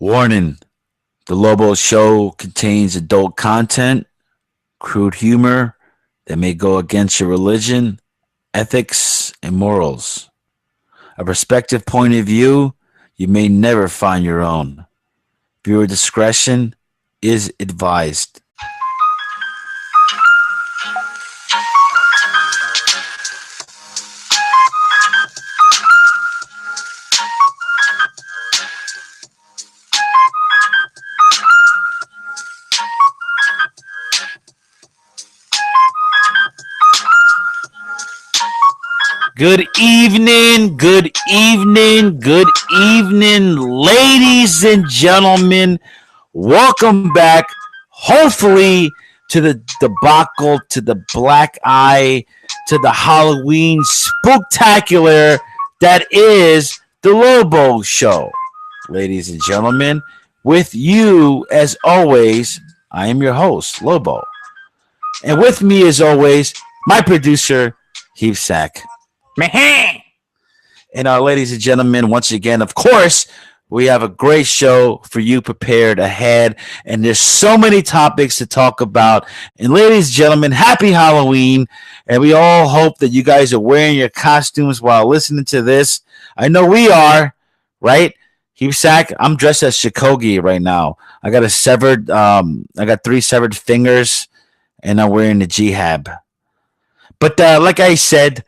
Warning: the Lobo show contains adult content, crude humor that may go against your religion, ethics, and morals. A perspective point of view you may never find your own. Viewer discretion is advised. Good evening, good evening, good evening, ladies and gentlemen. Welcome back, hopefully, to the debacle, to the black eye, to the Halloween spooktacular that is the Lobo Show. Ladies and gentlemen, with you, as always, I am your host, Lobo. And with me, as always, my producer, Heapsack. And ladies and gentlemen, once again, of course, we have a great show for you prepared ahead. And there's so many topics to talk about. And ladies and gentlemen, happy Halloween. And we all hope that you guys are wearing your costumes while listening to this. I know we are, right? Heapsack, I'm dressed as Shikogi right now. I got I got 3 severed fingers, and I'm wearing the jihad. But like I said,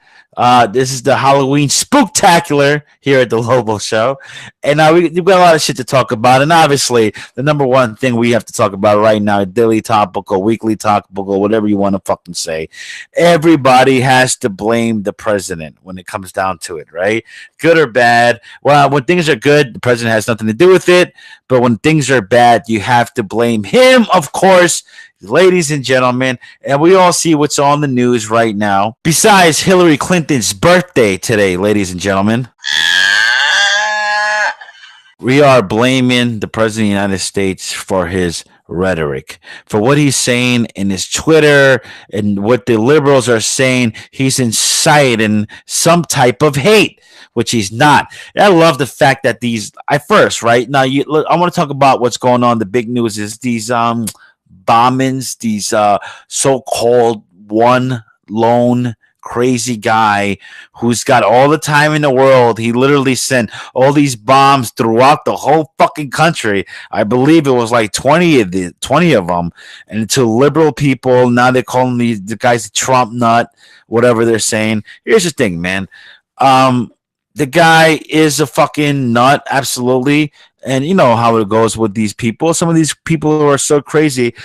this is the Halloween spooktacular here at the Lobo Show. And we've got a lot of shit to talk about. And obviously, the number one thing we have to talk about right now, daily topical, weekly topical, whatever you want to fucking say. Everybody has to blame the president when it comes down to it, right? Good or bad. Well, when things are good, the president has nothing to do with it. But when things are bad, you have to blame him, of course. Ladies and gentlemen, and we all see what's on the news right now. Besides Hillary Clinton's birthday today, ladies and gentlemen, we are blaming the President of the United States for his rhetoric, for what he's saying in his Twitter and what the liberals are saying. He's inciting some type of hate, which he's not. And I love the fact that I want to talk about what's going on. The big news is these bombings, these so-called one lone crazy guy who's got all the time in the world. He literally sent all these bombs throughout the whole fucking country. I believe it was like 20 of them, and to liberal people. Now they're calling the guys a Trump nut, whatever they're saying. Here's the thing, man. The guy is a fucking nut, absolutely. And you know how it goes with these people. Some of these people who are so crazy,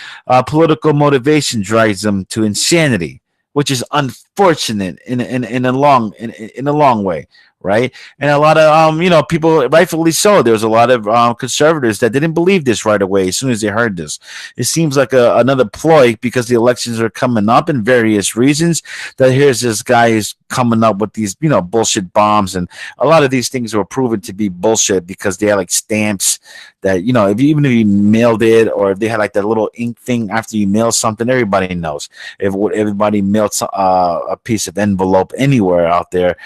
political motivation drives them to insanity, which is unfortunate in a long way, right? And a lot of people, rightfully so. There's a lot of conservatives that didn't believe this right away as soon as they heard this. It seems like another ploy because the elections are coming up in various reasons. That here's this guy is coming up with these bullshit bombs, and a lot of these things were proven to be bullshit because they had like stamps that even if you mailed it, or if they had like that little ink thing after you mail something, everybody knows. If everybody mailed a piece of envelope anywhere out there,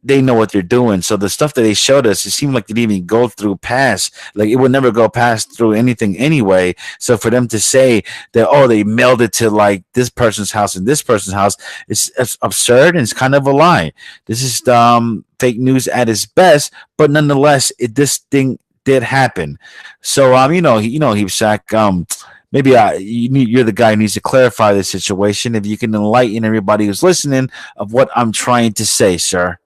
they know what they're doing. So the stuff that they showed us, it seemed like it didn't even go past. Like it would never go past through anything anyway. So for them to say that, they mailed it to like this person's house and this person's house, it's absurd, and it's kind of a lie. This is fake news at its best, but nonetheless, this thing did happen. So Heapsack, maybe you're the guy who needs to clarify the situation. If you can enlighten everybody who's listening of what I'm trying to say, sir.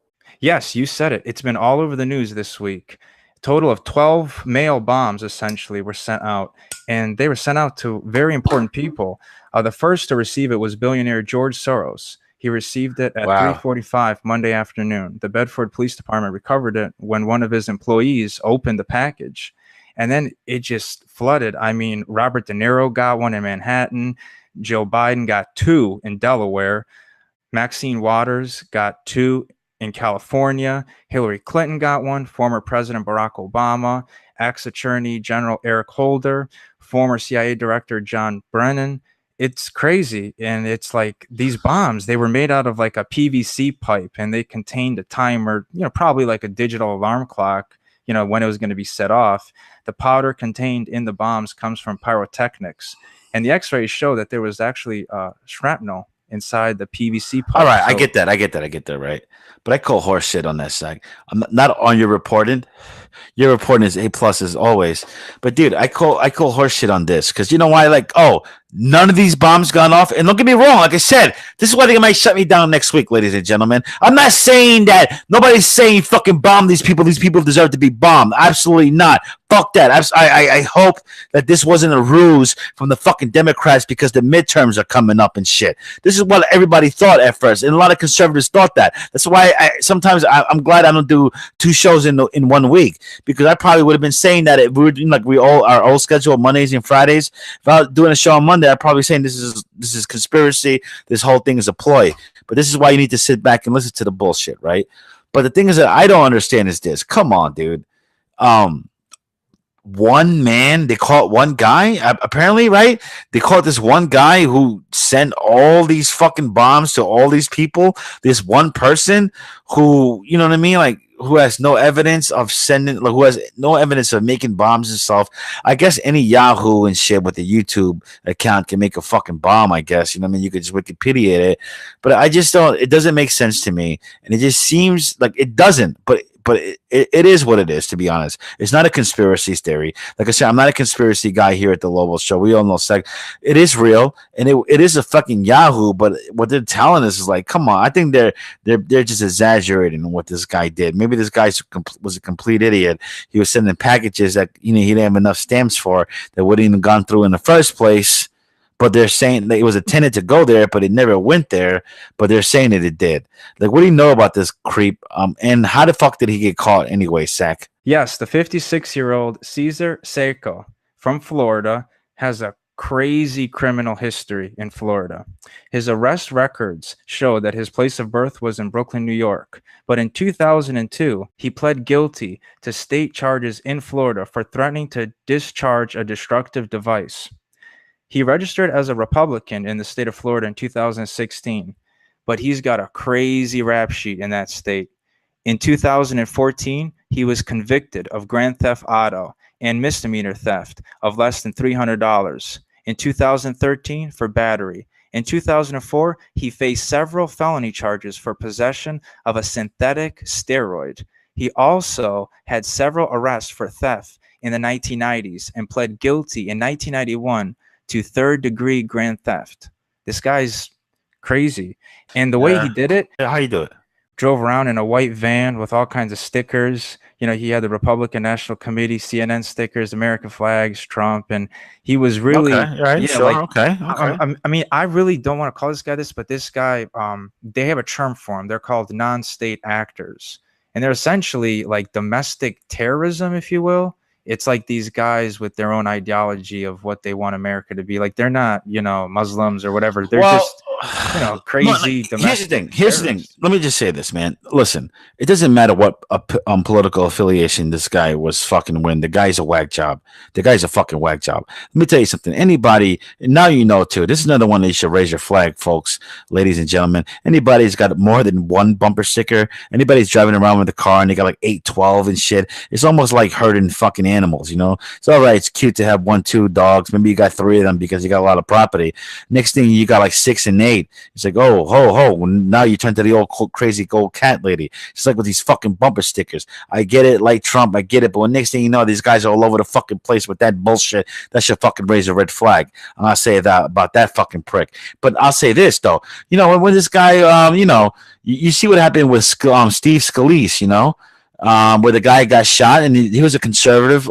Yes, you said it. It's been all over the news this week. A total of 12 mail bombs essentially were sent out, and they were sent out to very important people. The first to receive it was billionaire George Soros. He received it at 3:45 Monday afternoon. The Bedford Police Department recovered it when one of his employees opened the package, and then it just flooded. I mean, Robert De Niro got one in Manhattan. Joe Biden got 2 in Delaware. Maxine Waters got 2 in California. Hillary Clinton got one. Former President Barack Obama, ex-Attorney General Eric Holder, former CIA Director John Brennan. It's crazy. And it's like these bombs, they were made out of like a PVC pipe, and they contained a timer, probably like a digital alarm clock. when it was going to be set off. The powder contained in the bombs comes from pyrotechnics, and the X-rays show that there was actually shrapnel inside the PVC All pipe. right, I So get that. I get that. I get that. Right, but I call horse shit on that side. I'm not on your reporting. Your reporting is A plus as always. But dude, I call horse shit on this because you know why? Like, oh, none of these bombs gone off. And don't get me wrong. Like I said, this is why they might shut me down next week, ladies and gentlemen. I'm not saying that nobody's saying fucking bomb these people. These people deserve to be bombed. Absolutely not. Fuck that. I hope that this wasn't a ruse from the fucking Democrats because the midterms are coming up and shit. This is what everybody thought at first, and a lot of conservatives thought that. That's why sometimes I'm glad I don't do two shows in 1 week because I probably would have been saying that if we were doing like we all our old schedule Mondays and Fridays. If I was doing a show on Monday, I'd probably saying this is conspiracy. This whole thing is a ploy. But this is why you need to sit back and listen to the bullshit, right? But the thing is that I don't understand is this. Come on, dude. Um, One man, they call it one guy, apparently, right? They call it this one guy who sent all these fucking bombs to all these people. This one person who, you know what I mean? Like, who has no evidence of sending, like, who has no evidence of making bombs himself. I guess any Yahoo and shit with a YouTube account can make a fucking bomb, I guess. You know what I mean? You could just Wikipedia it. But I just don't, it doesn't make sense to me. And it just seems like it doesn't, but it is what it is, to be honest. It's not a conspiracy theory. Like I said, I'm not a conspiracy guy here at the Lobo Show. We all know it is real, and it is a fucking Yahoo. But what they're telling us is like, come on. I think they're just exaggerating what this guy did. Maybe this guy was a complete idiot. He was sending packages that he didn't have enough stamps for that wouldn't even gone through in the first place. But they're saying that it was intended to go there, but it never went there. But they're saying that it did. Like, what do you know about this creep? And how the fuck did he get caught anyway, Sack? yes, the 56-year-old Cesar Seco from Florida has a crazy criminal history in Florida. His arrest records show that his place of birth was in Brooklyn, New York. But in 2002, he pled guilty to state charges in Florida for threatening to discharge a destructive device. He registered as a Republican in the state of Florida in 2016, but he's got a crazy rap sheet in that state. In 2014, he was convicted of grand theft auto and misdemeanor theft of less than $300. In 2013, for battery. In 2004, he faced several felony charges for possession of a synthetic steroid. He also had several arrests for theft in the 1990s and pled guilty in 1991 to third-degree grand theft. This guy's crazy. And the way he did it, How you do it? drove around in a white van with all kinds of stickers. He had the Republican National Committee, CNN stickers, American flags, Trump, and he was really, Okay, right, yeah, sure, like, okay. I mean, I really don't want to call this guy this, but this guy, they have a term for him. They're called non-state actors, and they're essentially like domestic terrorism, if you will. It's like these guys with their own ideology of what they want America to be. Like, they're not, Muslims or whatever. They're just, crazy domestic. Here's the thing. Here's the thing. Let me just say this, man. Listen, it doesn't matter what political affiliation this guy was fucking with. The guy's a whack job. The guy's a fucking whack job. Let me tell you something. Anybody, now you know too. This is another one that you should raise your flag, folks, ladies and gentlemen. Anybody's got more than one bumper sticker. Anybody's driving around with a car and they got like 8, 12 and shit. It's almost like herding fucking animals, It's all right. It's cute to have 1, 2 dogs. Maybe you got 3 of them because you got a lot of property. Next thing you got like 6 and 8. It's like, oh, ho, ho. Well, now you turn to the old crazy old cat lady. It's like with these fucking bumper stickers. I get it, like Trump. I get it. But when next thing you know, these guys are all over the fucking place with that bullshit. That should fucking raise a red flag. I'm not saying that about that fucking prick. But I'll say this, though. When this guy, you see what happened with Steve Scalise, where the guy got shot, and he was a conservative,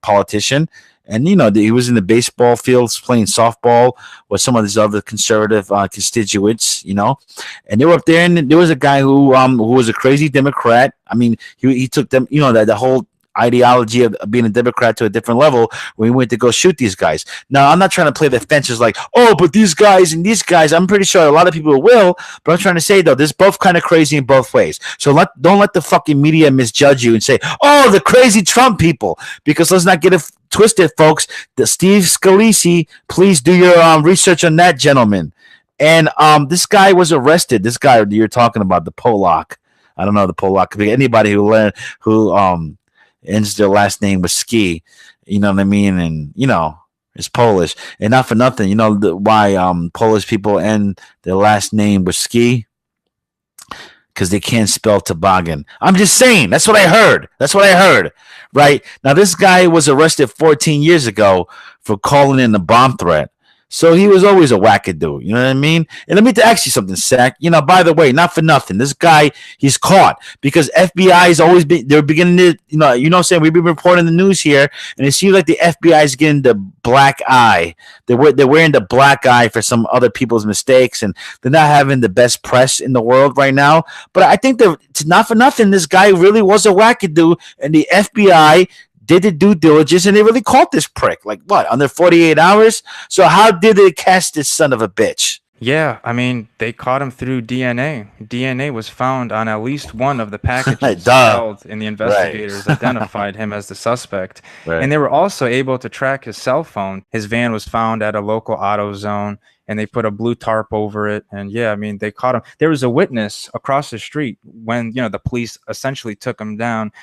politician, and he was in the baseball fields playing softball with some of these other conservative constituents, and they were up there, and there was a guy who was a crazy Democrat. I mean, he took them, that the whole ideology of being a Democrat to a different level when we went to go shoot these guys. Now, I'm not trying to play the fences like, oh, but these guys and these guys, I'm pretty sure a lot of people will, but I'm trying to say, though, this is both kind of crazy in both ways. So don't let the fucking media misjudge you and say, oh, the crazy Trump people, because let's not get it twisted, folks. The Steve Scalise, please do your research on that gentleman. And this guy was arrested. This guy you're talking about, the Polak. I don't know the Polak. Anybody who ends their last name with ski. You know what I mean? And it's Polish. And not for nothing, why Polish people end their last name with ski? Because they can't spell toboggan. I'm just saying. That's what I heard. That's what I heard. Right now, this guy was arrested 14 years ago for calling in a bomb threat. So he was always a wackadoo. You know what I mean? And let me ask you something, Sack. By the way, not for nothing. This guy, he's caught because FBI has always been, they're beginning to, what I'm saying? We've been reporting the news here, and it seems like the FBI is getting the black eye. They're wearing the black eye for some other people's mistakes, and they're not having the best press in the world right now. But I think that, not for nothing, this guy really was a wackadoo, and the FBI did the due diligence, and they really caught this prick. Like what? Under 48 hours? So how did they catch this son of a bitch? Yeah, I mean, they caught him through DNA. DNA was found on at least one of the packages held, and the investigators identified him as the suspect. Right. And they were also able to track his cell phone. His van was found at a local auto zone, and they put a blue tarp over it. And yeah, I mean, they caught him. There was a witness across the street when, the police essentially took him down.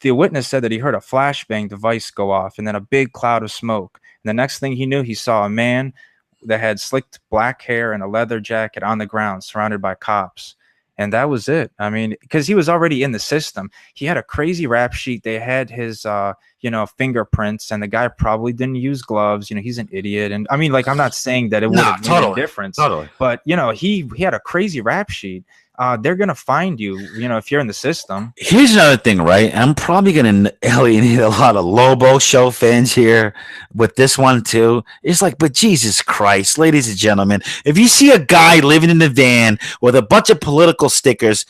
The witness said that he heard a flashbang device go off and then a big cloud of smoke. And the next thing he knew, he saw a man that had slicked black hair and a leather jacket on the ground surrounded by cops. And that was it. I mean, because he was already in the system. He had a crazy rap sheet. They had his, fingerprints, and the guy probably didn't use gloves. He's an idiot. And I mean, like, I'm not saying that it would have made a difference. Totally. But, he had a crazy rap sheet. They're going to find you, if you're in the system. Here's another thing, right? I'm probably going to alienate a lot of Lobo show fans here with this one, too. It's like, but Jesus Christ, ladies and gentlemen, if you see a guy living in the van with a bunch of political stickers,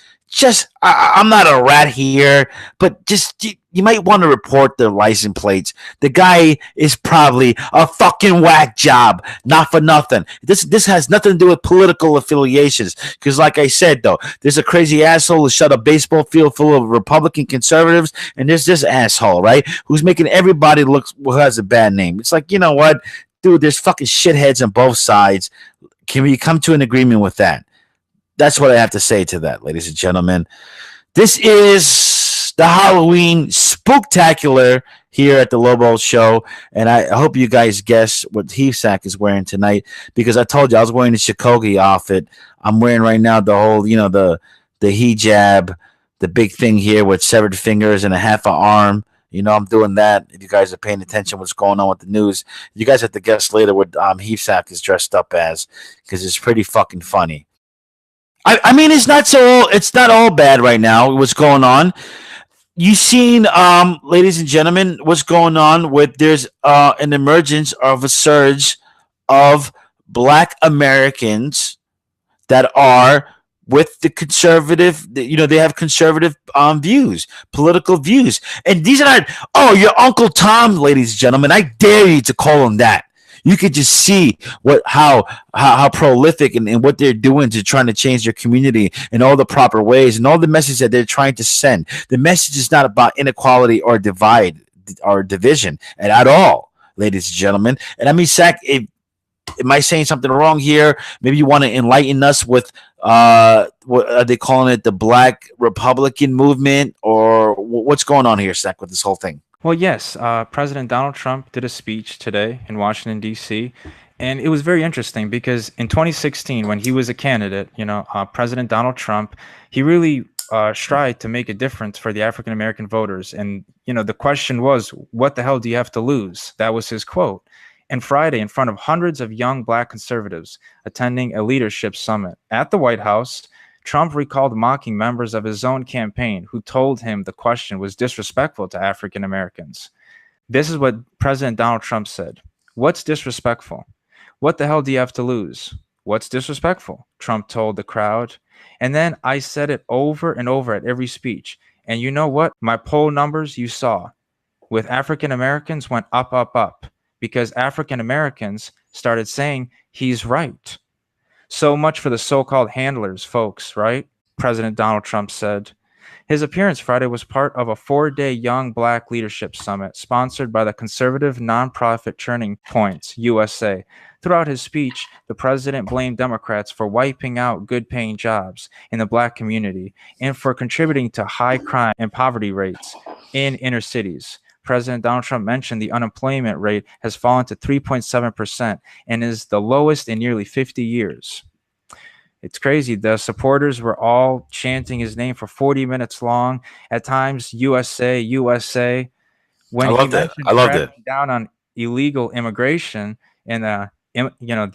I'm not a rat here, but just you might want to report the license plates. The guy is probably a fucking whack job, not for nothing. This has nothing to do with political affiliations, because like I said, though, there's a crazy asshole who shut a baseball field full of Republican conservatives, and there's this asshole, right, who's making everybody look who has a bad name. It's like, you know what, dude, there's fucking shitheads on both sides. Can we come to an agreement with that? That's what I have to say to that, ladies and gentlemen. This is the Halloween spooktacular here at the Lobo Show, and I hope you guys guess what Heefsack is wearing tonight, because I told you I was wearing the Shikogi outfit. I'm wearing right now the whole, the hijab, the big thing here with severed fingers and a half an arm. I'm doing that. If you guys are paying attention what's going on with the news, you guys have to guess later what Heefsack is dressed up as, because it's pretty fucking funny. I mean, it's not all bad right now. What's going on? You seen, ladies and gentlemen, what's going on with there's an emergence of a surge of Black Americans that are with the conservative. They have conservative views, political views, and these are not. Your Uncle Tom, ladies and gentlemen. I dare you to call him that. You could just see how prolific and what they're doing to trying to change their community in all the proper ways, and all the message that they're trying to send. The message is not about inequality or divide or division at all, ladies and gentlemen. And I mean, Zach, am I saying something wrong here? Maybe you want to enlighten us with what are they calling it, the Black Republican movement, or what's going on here, Zach, with this whole thing? Well, yes, President Donald Trump did a speech today in Washington, D.C., and it was very interesting because in 2016, when he was a candidate, President Donald Trump, he really strived to make a difference for the African-American voters. And, the question was, what the hell do you have to lose? That was his quote. And Friday, in front of hundreds of young Black conservatives attending a leadership summit at the White House, Trump recalled mocking members of his own campaign who told him the question was disrespectful to African Americans. This is what President Donald Trump said. What's disrespectful? What the hell do you have to lose? What's disrespectful? Trump told the crowd. And then I said it over and over at every speech. And you know what? My poll numbers you saw with African Americans went up, up, up, because African Americans started saying he's right. So much for the so-called handlers, folks, right? President Donald Trump said. His appearance Friday was part of a 4-day Young Black Leadership Summit sponsored by the conservative nonprofit Turning Points USA. Throughout his speech, the president blamed Democrats for wiping out good paying jobs in the black community and for contributing to high crime and poverty rates in inner cities. President Donald Trump mentioned the unemployment rate has fallen to 3.7% and is the lowest in nearly 50 years. It's crazy. The supporters were all chanting his name for 40 minutes long. At times, USA, USA. I When he loved it. mentioned I loved it. cracking down on illegal immigration and the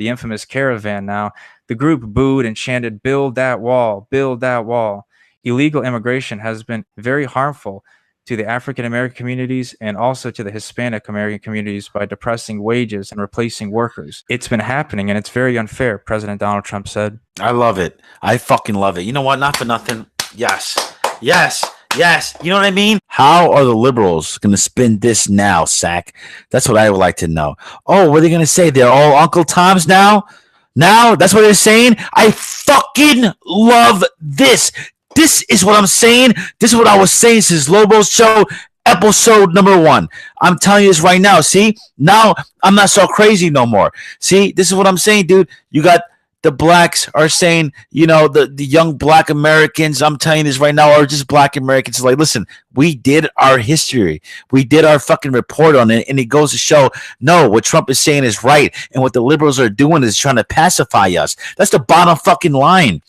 infamous caravan, now the group booed and chanted, "Build that wall, build that wall." Illegal immigration has been very harmful to the African American communities and also to the Hispanic American communities by depressing wages and replacing workers. It's been happening and it's very unfair, President Donald Trump said. I love it. I fucking love it. You know what? Not for nothing. Yes. Yes. Yes. You know what I mean? How are the liberals going to spin this now, Sack? That's what I would like to know. Oh, what are they going to say? They're all Uncle Toms now? Now? That's what they're saying? I fucking love this. This is what I'm saying. This is what I was saying since Lobo's show, episode number 1. I'm telling you this right now. See? Now I'm not so crazy no more. See? This is what I'm saying, dude. You got the blacks are saying, the young black Americans, I'm telling you this right now, are just black Americans. Like, listen, we did our history. We did our fucking report on it. And it goes to show, no, what Trump is saying is right. And what the liberals are doing is trying to pacify us. That's the bottom fucking line.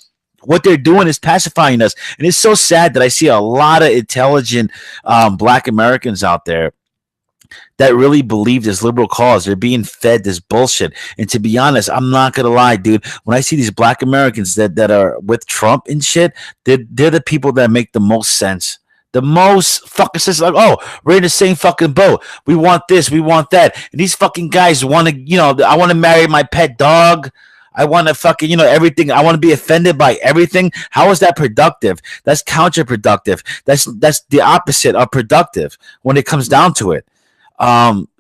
What they're doing is pacifying us. And it's so sad that I see a lot of intelligent black Americans out there that really believe this liberal cause. They're being fed this bullshit. And to be honest, I'm not gonna lie, dude. When I see these black Americans that are with Trump and shit, they're the people that make the most sense. The most fucking sense. Like, oh, we're in the same fucking boat. We want this, we want that. And these fucking guys want to, I want to marry my pet dog. I want to fucking, everything. I want to be offended by everything. How is that productive? That's counterproductive. That's the opposite of productive when it comes down to it.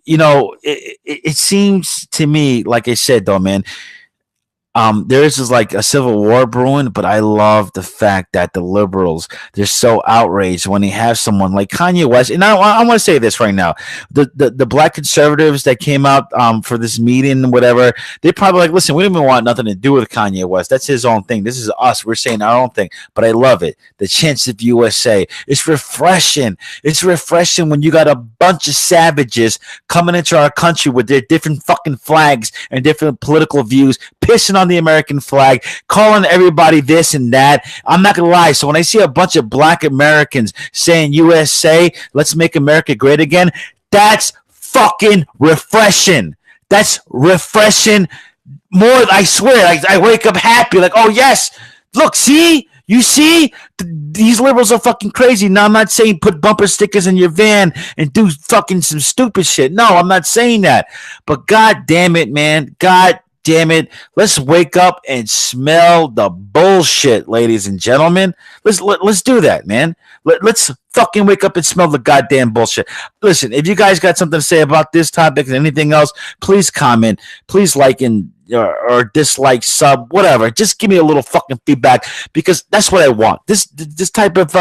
It seems to me, like I said, though, man, there is just like a civil war brewing, but I love the fact that the liberals, they're so outraged when they have someone like Kanye West. And I want to say this right now. The black conservatives that came out for this meeting, whatever, they probably like, listen, we don't even want nothing to do with Kanye West. That's his own thing. This is us. We're saying our own thing. But I love it. The chants of USA. It's refreshing. It's refreshing when you got a bunch of savages coming into our country with their different fucking flags and different political views, pissing on the American flag, calling everybody this and that. I'm not gonna lie. So when I see a bunch of black Americans saying USA, let's make America great again, that's fucking refreshing. That's refreshing. More, I swear, I wake up happy, like, oh yes, look, see, you see, these liberals are fucking crazy. Now, I'm not saying put bumper stickers in your van and do fucking some stupid shit. No, I'm not saying that. But god damn it, man, god damn it, let's wake up and smell the bullshit, ladies and gentlemen. Let's do that, man. Let's fucking wake up and smell the goddamn bullshit. Listen, if you guys got something to say about this topic and anything else, please comment, please like and or dislike, sub, whatever. Just give me a little fucking feedback because that's what I want. This type of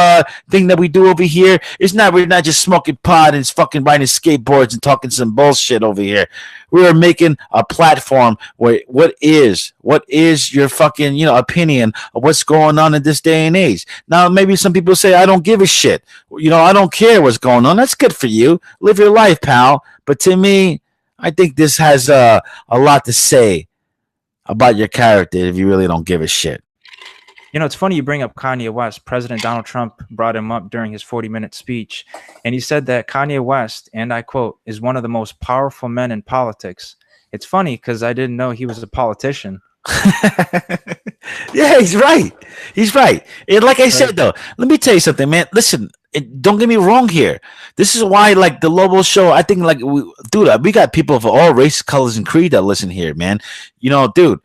thing that we do over here is not, we're not just smoking pot and fucking riding skateboards and talking some bullshit over here. We are making a platform where what is your fucking opinion of what's going on in this day and age. Now maybe some people say I don't give a shit. I don't care what's going on. That's good for you. Live your life, pal. But to me, I think this has a lot to say about your character if you really don't give a shit. It's funny you bring up Kanye West. President Donald Trump brought him up during his 40-minute speech, and he said that Kanye West, and I quote, is one of the most powerful men in politics. It's funny because I didn't know he was a politician. Yeah, he's right. He's right. And like I said, though, let me tell you something, man. Listen, don't get me wrong here. This is why, like, the Lobo show, I think, like, we got people of all race, colors, and creed that listen here, man. Dude,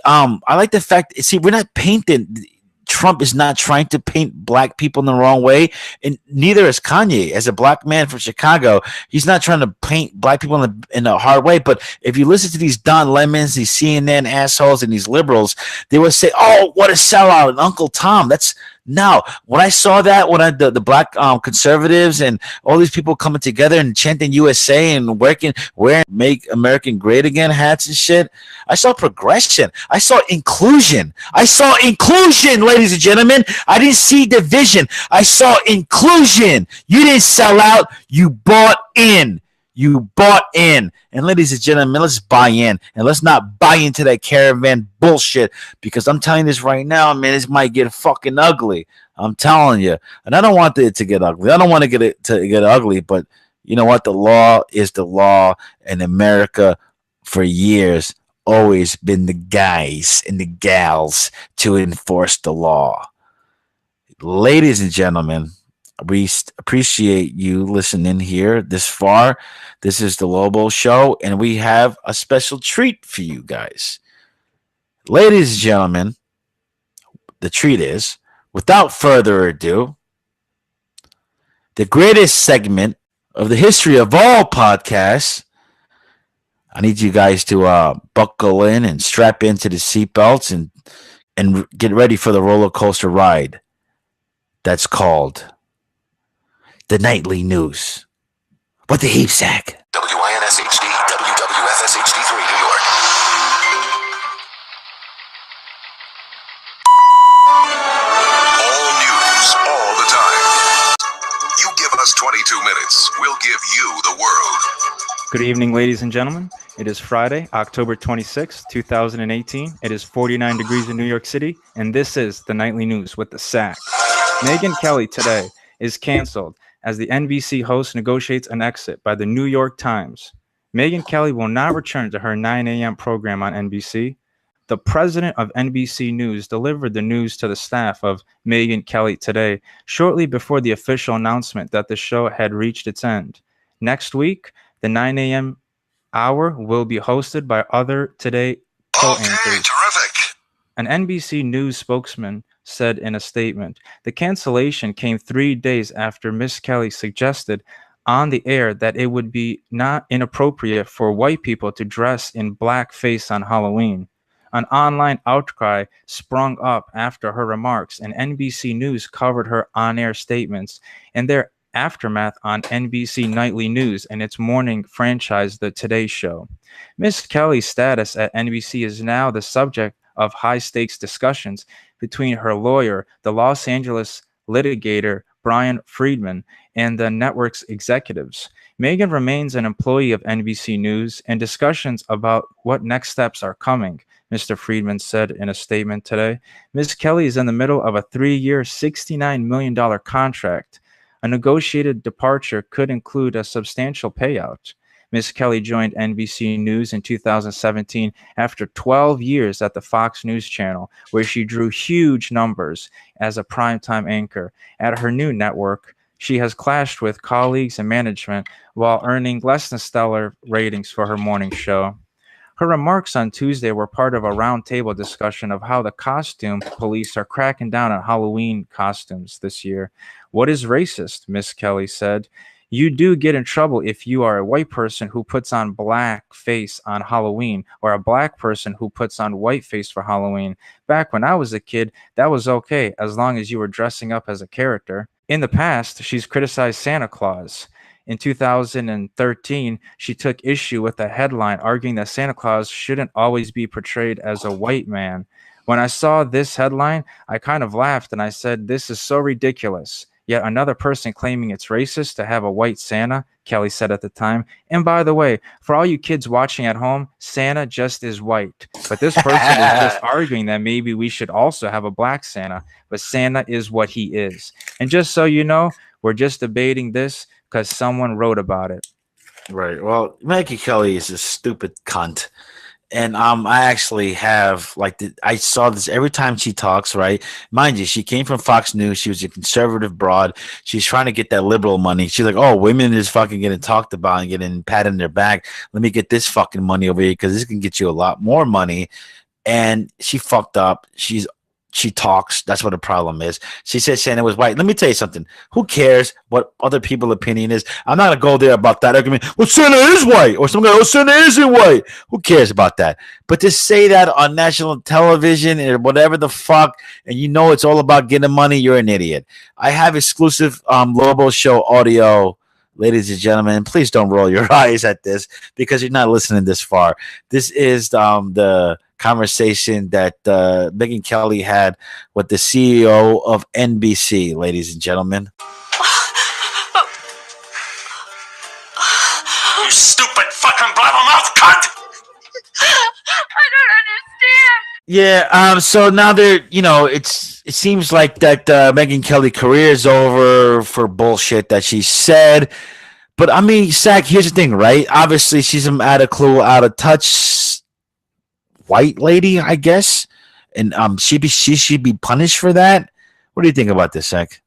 I like the fact, see, we're not painting, Trump is not trying to paint black people in the wrong way, and neither is Kanye. As a black man from Chicago, he's not trying to paint black people in a hard way. But if you listen to these Don Lemons, these CNN assholes, and these liberals, they would say, "Oh, what a sellout, and Uncle Tom." That's No, when I saw that, when the black conservatives and all these people coming together and chanting USA and wearing "Make American Great Again" hats and shit, I saw progression. I saw inclusion. I saw inclusion, ladies and gentlemen. I didn't see division. I saw inclusion. You didn't sell out. You bought in. You bought in. And ladies and gentlemen, let's buy in and let's not buy into that caravan bullshit, because I'm telling you this right now, man, this might get fucking ugly. I'm telling you. And I don't want it to get ugly. I don't want to get ugly, but you know what? The law is the law, and America for years always been the guys and the gals to enforce the law. Ladies and gentlemen, we appreciate you listening here this far. This is the Lobo Show, and we have a special treat for you guys. Ladies and gentlemen, the treat is, without further ado, the greatest segment of the history of all podcasts. I need you guys to buckle in and strap into the seatbelts and get ready for the roller coaster ride that's called the Nightly News. What the heap sack? WINSHD, WWFSHD3, New York. All news, all the time. You give us 22 minutes, we'll give you the world. Good evening, ladies and gentlemen. It is Friday, October 26, 2018. It is 49 degrees in New York City, and this is the Nightly News with the sack. Megyn Kelly today is canceled as the NBC host negotiates an exit by the New York Times. Megyn Kelly will not return to her 9 a.m. program on NBC. The president of NBC News delivered the news to the staff of Megyn Kelly today, shortly before the official announcement that the show had reached its end. Next week, the 9 a.m. hour will be hosted by other Today co-anchors. Okay, terrific. An NBC News spokesman said in a statement, the cancellation came 3 days after Miss Kelly suggested on the air that it would be not inappropriate for white people to dress in blackface on Halloween. An online outcry sprung up after her remarks, and NBC News covered her on-air statements and their aftermath on NBC Nightly News and its morning franchise, The Today Show. Miss Kelly's status at NBC is now the subject of high-stakes discussions between her lawyer, the Los Angeles litigator Brian Friedman, and the network's executives. Megyn remains an employee of NBC News, and discussions about what next steps are coming, Mr. Friedman said in a statement today. Ms. Kelly is in the middle of a 3-year, $69 million contract. A negotiated departure could include a substantial payout. Ms. Kelly joined NBC News in 2017 after 12 years at the Fox News Channel, where she drew huge numbers as a primetime anchor. At her new network, she has clashed with colleagues and management while earning less than stellar ratings for her morning show. Her remarks on Tuesday were part of a roundtable discussion of how the costume police are cracking down on Halloween costumes this year. What is racist? Miss Kelly said. You do get in trouble if you are a white person who puts on black face on Halloween, or a black person who puts on white face for Halloween. Back when I was a kid, that was okay as long as you were dressing up as a character. In the past, she's criticized Santa Claus. In 2013, she took issue with a headline arguing that Santa Claus shouldn't always be portrayed as a white man. When I saw this headline, I kind of laughed and I said, this is so ridiculous. Yet another person claiming it's racist to have a white Santa, Kelly said at the time. And by the way, for all you kids watching at home, Santa just is white. But this person is just arguing that maybe we should also have a black Santa. But Santa is what he is. And just so you know, we're just debating this because someone wrote about it. Right. Well, Maggie Kelly is a stupid cunt. And I actually have I saw this every time she talks, right? Mind you, she came from Fox News. She was a conservative broad. She's trying to get that liberal money. She's like, oh, women is fucking getting talked about and getting patted in their back. Let me get this fucking money over here because this can get you a lot more money. And she fucked up. She's she talks. That's what the problem is. She said Santa was white. Let me tell you something. Who cares what other people's opinion is? I'm not gonna go there about that argument. Well, Santa is white, or some guy, oh, Santa isn't white. Who cares about that? But to say that on national television or whatever the fuck, and you know it's all about getting money, you're an idiot. I have exclusive Lobo show audio. Ladies and gentlemen, please don't roll your eyes at this because you're not listening this far. This is the conversation that Megyn Kelly had with the CEO of NBC, ladies and gentlemen. You stupid fucking blabbermouth cunt! I don't understand. Yeah, so now it seems like that Megyn Kelly career is over for bullshit that she said. But I mean, Zach, here's the thing, right? Obviously, she's an out of clue, out of touch white lady, I guess, and she should be punished for that. What do you think about this, Zach?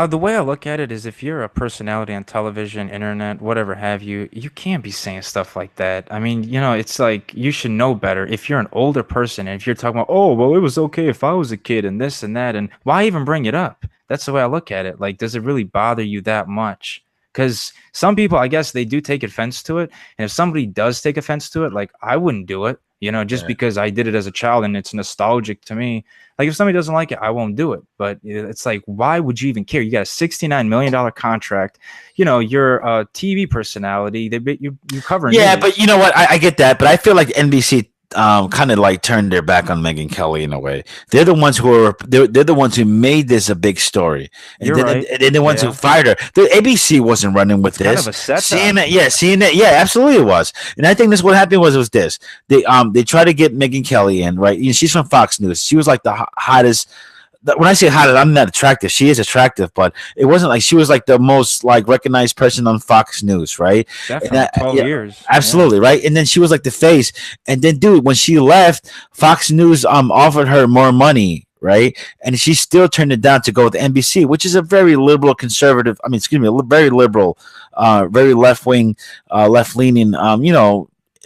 The way I look at it is if you're a personality on television, internet, whatever have you, you can't be saying stuff like that. I mean, it's like you should know better. If you're an older person and if you're talking about, oh, well, it was okay if I was a kid and this and that, and why even bring it up? That's the way I look at it. Like, does it really bother you that much? Because some people, I guess, they do take offense to it. And if somebody does take offense to it, like, I wouldn't do it, just because I did it as a child and it's nostalgic to me. Like, if somebody doesn't like it, I won't do it. But it's like, why would you even care? You got a $69 million contract. You're a TV personality. You cover. Yeah, news. but you know what? I get that. But I feel like NBC kind of like turned their back on Megyn Kelly in a way. They're the ones they're the ones who made this a big story. And You're right. And they're the ones who fired her. The ABC wasn't running with this. Kind of a setup. CNN, yeah, absolutely it was. And I think this what happened was this. They tried to get Megyn Kelly in, right? She's from Fox News. She was like the hottest. When I say hot, I'm not attractive. She is attractive, but it wasn't like she was like the most like recognized person on Fox News, right? Definitely, 12 years. Absolutely, right? And then she was like the face. And then, dude, when she left, Fox News offered her more money, right? And she still turned it down to go with NBC, which is a very liberal conservative. I mean, excuse me, very liberal, very left leaning,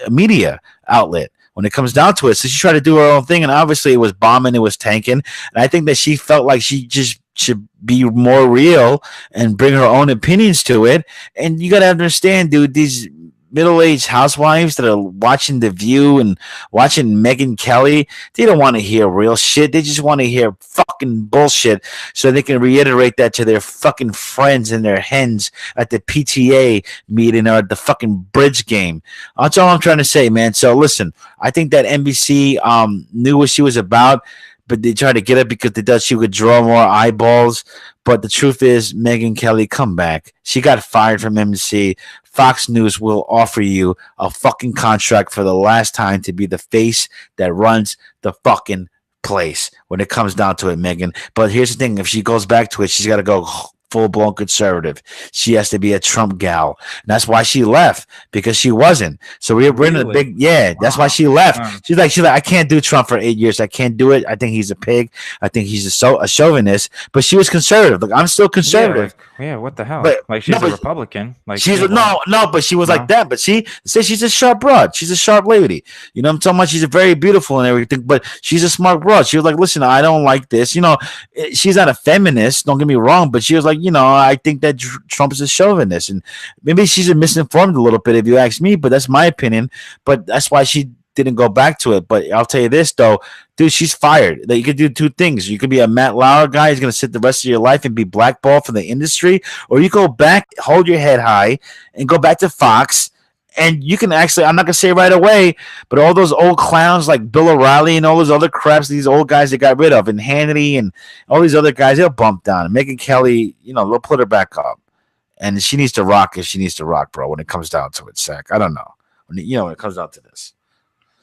media outlet. When it comes down to it, so she tried to do her own thing, and obviously it was bombing, it was tanking, and I think that she felt like she just should be more real and bring her own opinions to it. And you got to understand, dude, these middle-aged housewives that are watching The View and watching Megyn Kelly, they don't want to hear real shit. They just want to hear fucking bullshit so they can reiterate that to their fucking friends and their hens at the PTA meeting or at the fucking bridge game. That's all I'm trying to say, man. So listen, I think that NBC knew what she was about, but they tried to get it because they thought she would draw more eyeballs. But the truth is, Megyn Kelly, come back. She got fired from NBC. Fox News will offer you a fucking contract for the last time to be the face that runs the fucking place when it comes down to it, Megyn. But here's the thing. If she goes back to it, she's got to go full-blown conservative. She has to be a Trump gal. And that's why she left, because she wasn't. So we're in a big, that's why she left. She's like, I can't do Trump for 8 years. I can't do it. I think he's a pig. I think he's a chauvinist. But she was conservative. Like, I'm still conservative. Yeah, what the hell? But, like, she's a Republican. Like, she's but she was like that. But she's a sharp broad. She's a sharp lady. You know what I'm talking about? She's very beautiful and everything, but she's a smart broad. She was like, listen, I don't like this. She's not a feminist. Don't get me wrong, but she was like, I think that Trump is a chauvinist, and maybe she's misinformed a little bit, if you ask me. But that's my opinion. But that's why she didn't go back to it. But I'll tell you this, though, dude, she's fired. That you could do two things. You could be a Matt Lauer guy who's going to sit the rest of your life and be blackballed from the industry, or you go back, hold your head high, and go back to Fox. And you can actually, I'm not going to say right away, but all those old clowns like Bill O'Reilly and all those other craps, these old guys they got rid of, and Hannity and all these other guys, they'll bump down. And Megyn Kelly, they'll put her back up. And she needs to rock if she needs to rock, bro, when it comes down to it, Zach. I don't know. When it comes down to this.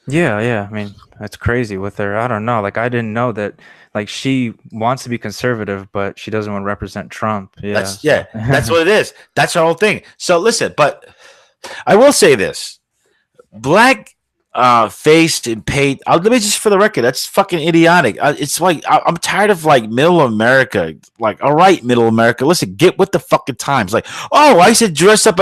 Yeah. I mean, that's crazy with her. I don't know. Like, I didn't know that. Like, she wants to be conservative, but she doesn't want to represent Trump. Yeah. That's what it is. That's her whole thing. So listen, but I will say this: black face and paint. Let me just for the record, that's fucking idiotic. It's like I'm tired of like middle America. Like, all right, middle America, listen, get with the fucking times. Like, oh, I should dress up.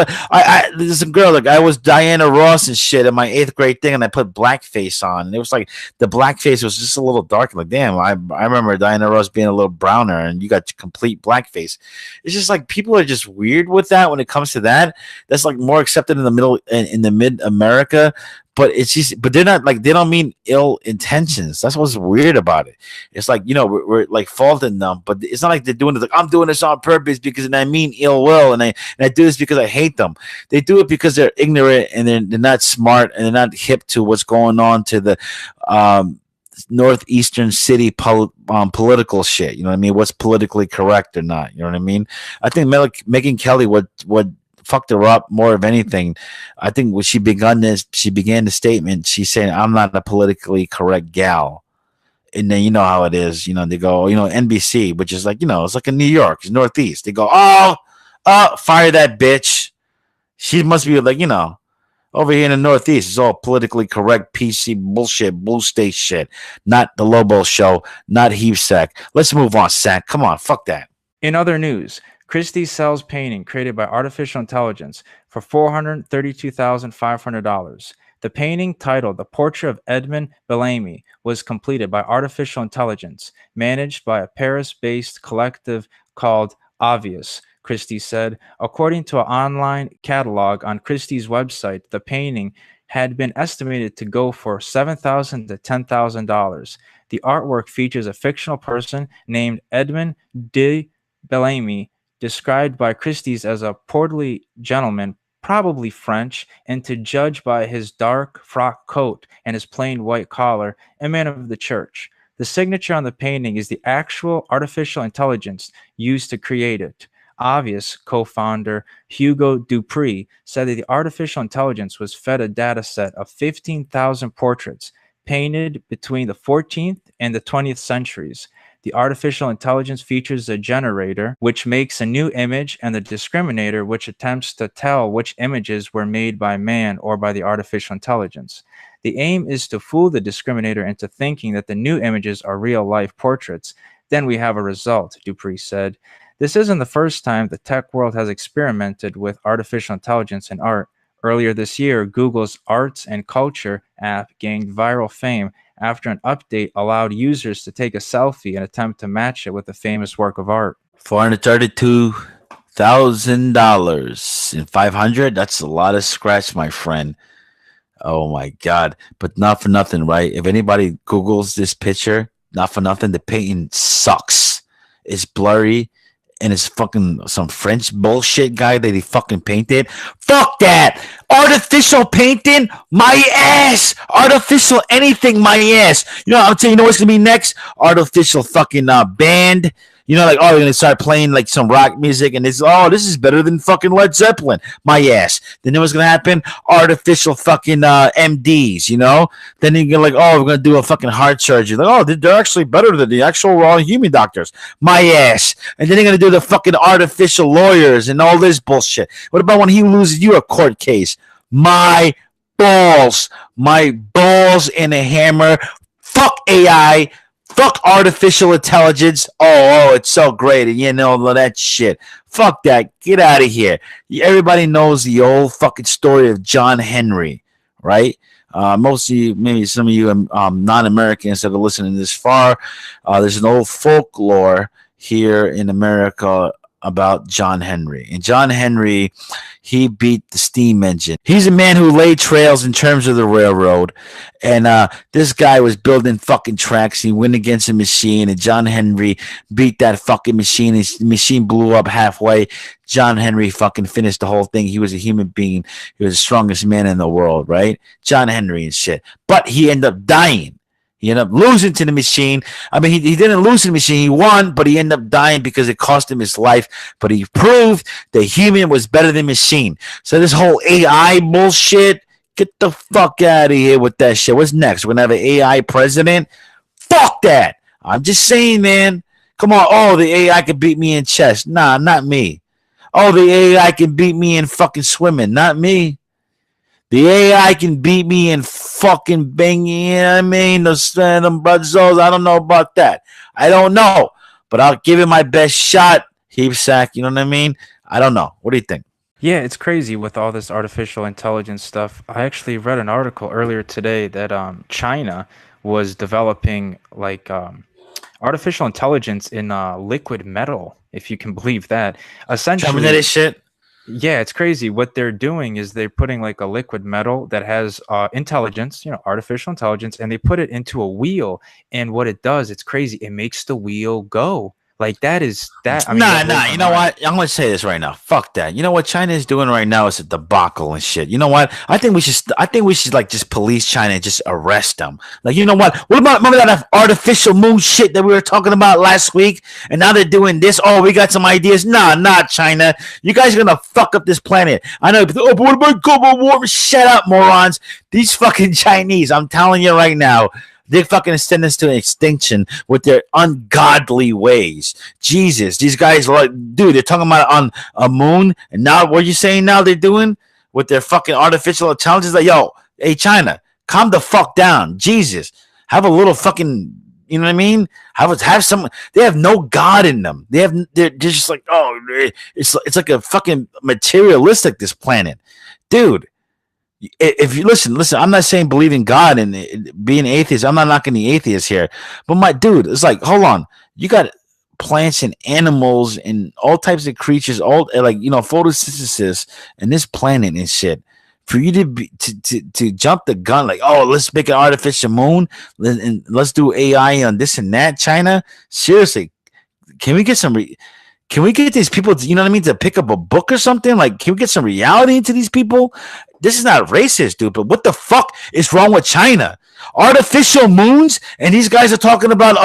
There's a girl like I was Diana Ross and shit in my 8th grade thing, and I put blackface on, and it was like the blackface was just a little dark. Like, damn, I remember Diana Ross being a little browner, and you got complete blackface. It's just like people are just weird with that when it comes to that. That's like more accepted in the middle in the mid America, but it's just but they're not like they don't mean ill intentions. That's what's weird about it. It's like, we're like faulting them, but it's not like they're doing it like I'm doing this on purpose because and I mean ill will, and I do this because I hate them. They do it because they're ignorant, and they're not smart, and they're not hip to what's going on to the um northeastern city political shit. You know what I mean? What's politically correct or not? You know what I mean? I think Megan Kelly what fucked her up more of anything. I think when she began the statement, she's saying, I'm not a politically correct gal. And then you know how it is. They go, NBC, which is like, it's like in New York, it's Northeast. They go, fire that bitch. She must be like, over here in the Northeast, it's all politically correct, PC bullshit, blue state shit. Not the Lobo show, not Heave Sack. Let's move on, Sack. Come on, fuck that. In other news, Christie sells painting created by artificial intelligence for $432,500. The painting, titled The Portrait of Edmund Bellamy, was completed by artificial intelligence, managed by a Paris-based collective called Obvious, Christie said. According to an online catalog on Christie's website, the painting had been estimated to go for $7,000 to $10,000. The artwork features a fictional person named Edmund de Bellamy, described by Christie's as a portly gentleman, probably French, and to judge by his dark frock coat and his plain white collar, a man of the church. The signature on the painting is the actual artificial intelligence used to create it. Obvious co-founder Hugo Dupree said that the artificial intelligence was fed a data set of 15,000 portraits painted between the 14th and the 20th centuries. The artificial intelligence features a generator, which makes a new image, and the discriminator, which attempts to tell which images were made by man or by the artificial intelligence. The aim is to fool the discriminator into thinking that the new images are real-life portraits. Then we have a result, Dupree said. This isn't the first time the tech world has experimented with artificial intelligence in art. Earlier this year, Google's Arts and Culture app gained viral fame after an update allowed users to take a selfie and attempt to match it with a famous work of art. $432,000 and 500. That's a lot of scratch, my friend. Oh my God. But not for nothing, right? If anybody Googles this picture, not for nothing, the painting sucks. It's blurry. And it's fucking some French bullshit guy that he fucking painted. Fuck that! Artificial painting? My ass! Artificial anything, my ass! I'll tell you, what's gonna be next? Artificial fucking band. Like, we're gonna start playing like some rock music, and this is better than fucking Led Zeppelin. My ass. Then what's gonna happen? Artificial fucking MDs. Then you're like, we're gonna do a fucking heart surgery. Like, they're actually better than the actual raw human doctors. My ass. And then they're gonna do the fucking artificial lawyers and all this bullshit. What about when he loses you a court case? My balls. My balls and a hammer. Fuck AI. Fuck artificial intelligence. It's so great. And all that shit. Fuck that. Get out of here. Everybody knows the old fucking story of John Henry, right? Most of you, maybe some of you non-Americans that are listening this far, there's an old folklore here in America about John Henry. And John Henry, he beat the steam engine. He's a man who laid trails in terms of the railroad. And this guy was building fucking tracks. He went against a machine, and John Henry beat that fucking machine. His machine blew up halfway. John Henry fucking finished the whole thing. He was a human being. He was the strongest man in the world, right? John Henry and shit. But he ended up dying. He ended up losing to the machine. I mean, he didn't lose to the machine. He won, but he ended up dying because it cost him his life. But he proved that human was better than machine. So this whole AI bullshit, get the fuck out of here with that shit. What's next? We're going to have an AI president? Fuck that. I'm just saying, man. Come on. The AI can beat me in chess. Nah, not me. The AI can beat me in fucking swimming. Not me. The AI can beat me in fucking bang. You know what I mean? Those random buzzos. I don't know about that. I don't know, but I'll give it my best shot. Heap sack. You know what I mean? I don't know. What do you think? Yeah, it's crazy with all this artificial intelligence stuff. I actually read an article earlier today that China was developing like artificial intelligence in liquid metal, if you can believe that. Terminated Essentially, shit. yeah, it's crazy. What they're doing is they're putting like a liquid metal that has intelligence, artificial intelligence, and they put it into a wheel. And what it does, it's crazy. It makes the wheel go. Like that is that. I mean, Nah, that blows nah. my You know mind. what? I'm gonna say this right now. Fuck that. You know what China is doing right now is a debacle and shit. You know what? I think we should. I think we should like just police China and just arrest them. Like, you know what? What about remember that artificial moon shit that we were talking about last week? And now they're doing this. Oh, we got some ideas. Nah, not China. You guys are gonna fuck up this planet. I know. Oh, but what about global warming? Shut up, morons. These fucking Chinese. I'm telling you right now. They fucking send us to extinction with their ungodly ways. Jesus, these guys are like, dude, they're talking about on a moon, and now what are you saying now they're doing with their fucking artificial intelligence? Like, yo, hey, China, calm the fuck down. Jesus, have a little fucking, you know what I mean? Have some. They have no God in them. They're just like, oh, it's like a fucking materialistic this planet, dude. If you listen, I'm not saying believe in God and being atheist. I'm not knocking the atheists here, but my dude, it's like, hold on, you got plants and animals and all types of creatures, all like photosynthesis and this planet and shit. For you to be to jump the gun, like, oh, let's make an artificial moon and let's do AI on this and that. China, seriously, can we get some? Can we get these people, you know what I mean, to pick up a book or something? Like, can we get some reality into these people? This is not racist, dude, but what the fuck is wrong with China? Artificial moons? And these guys are talking about,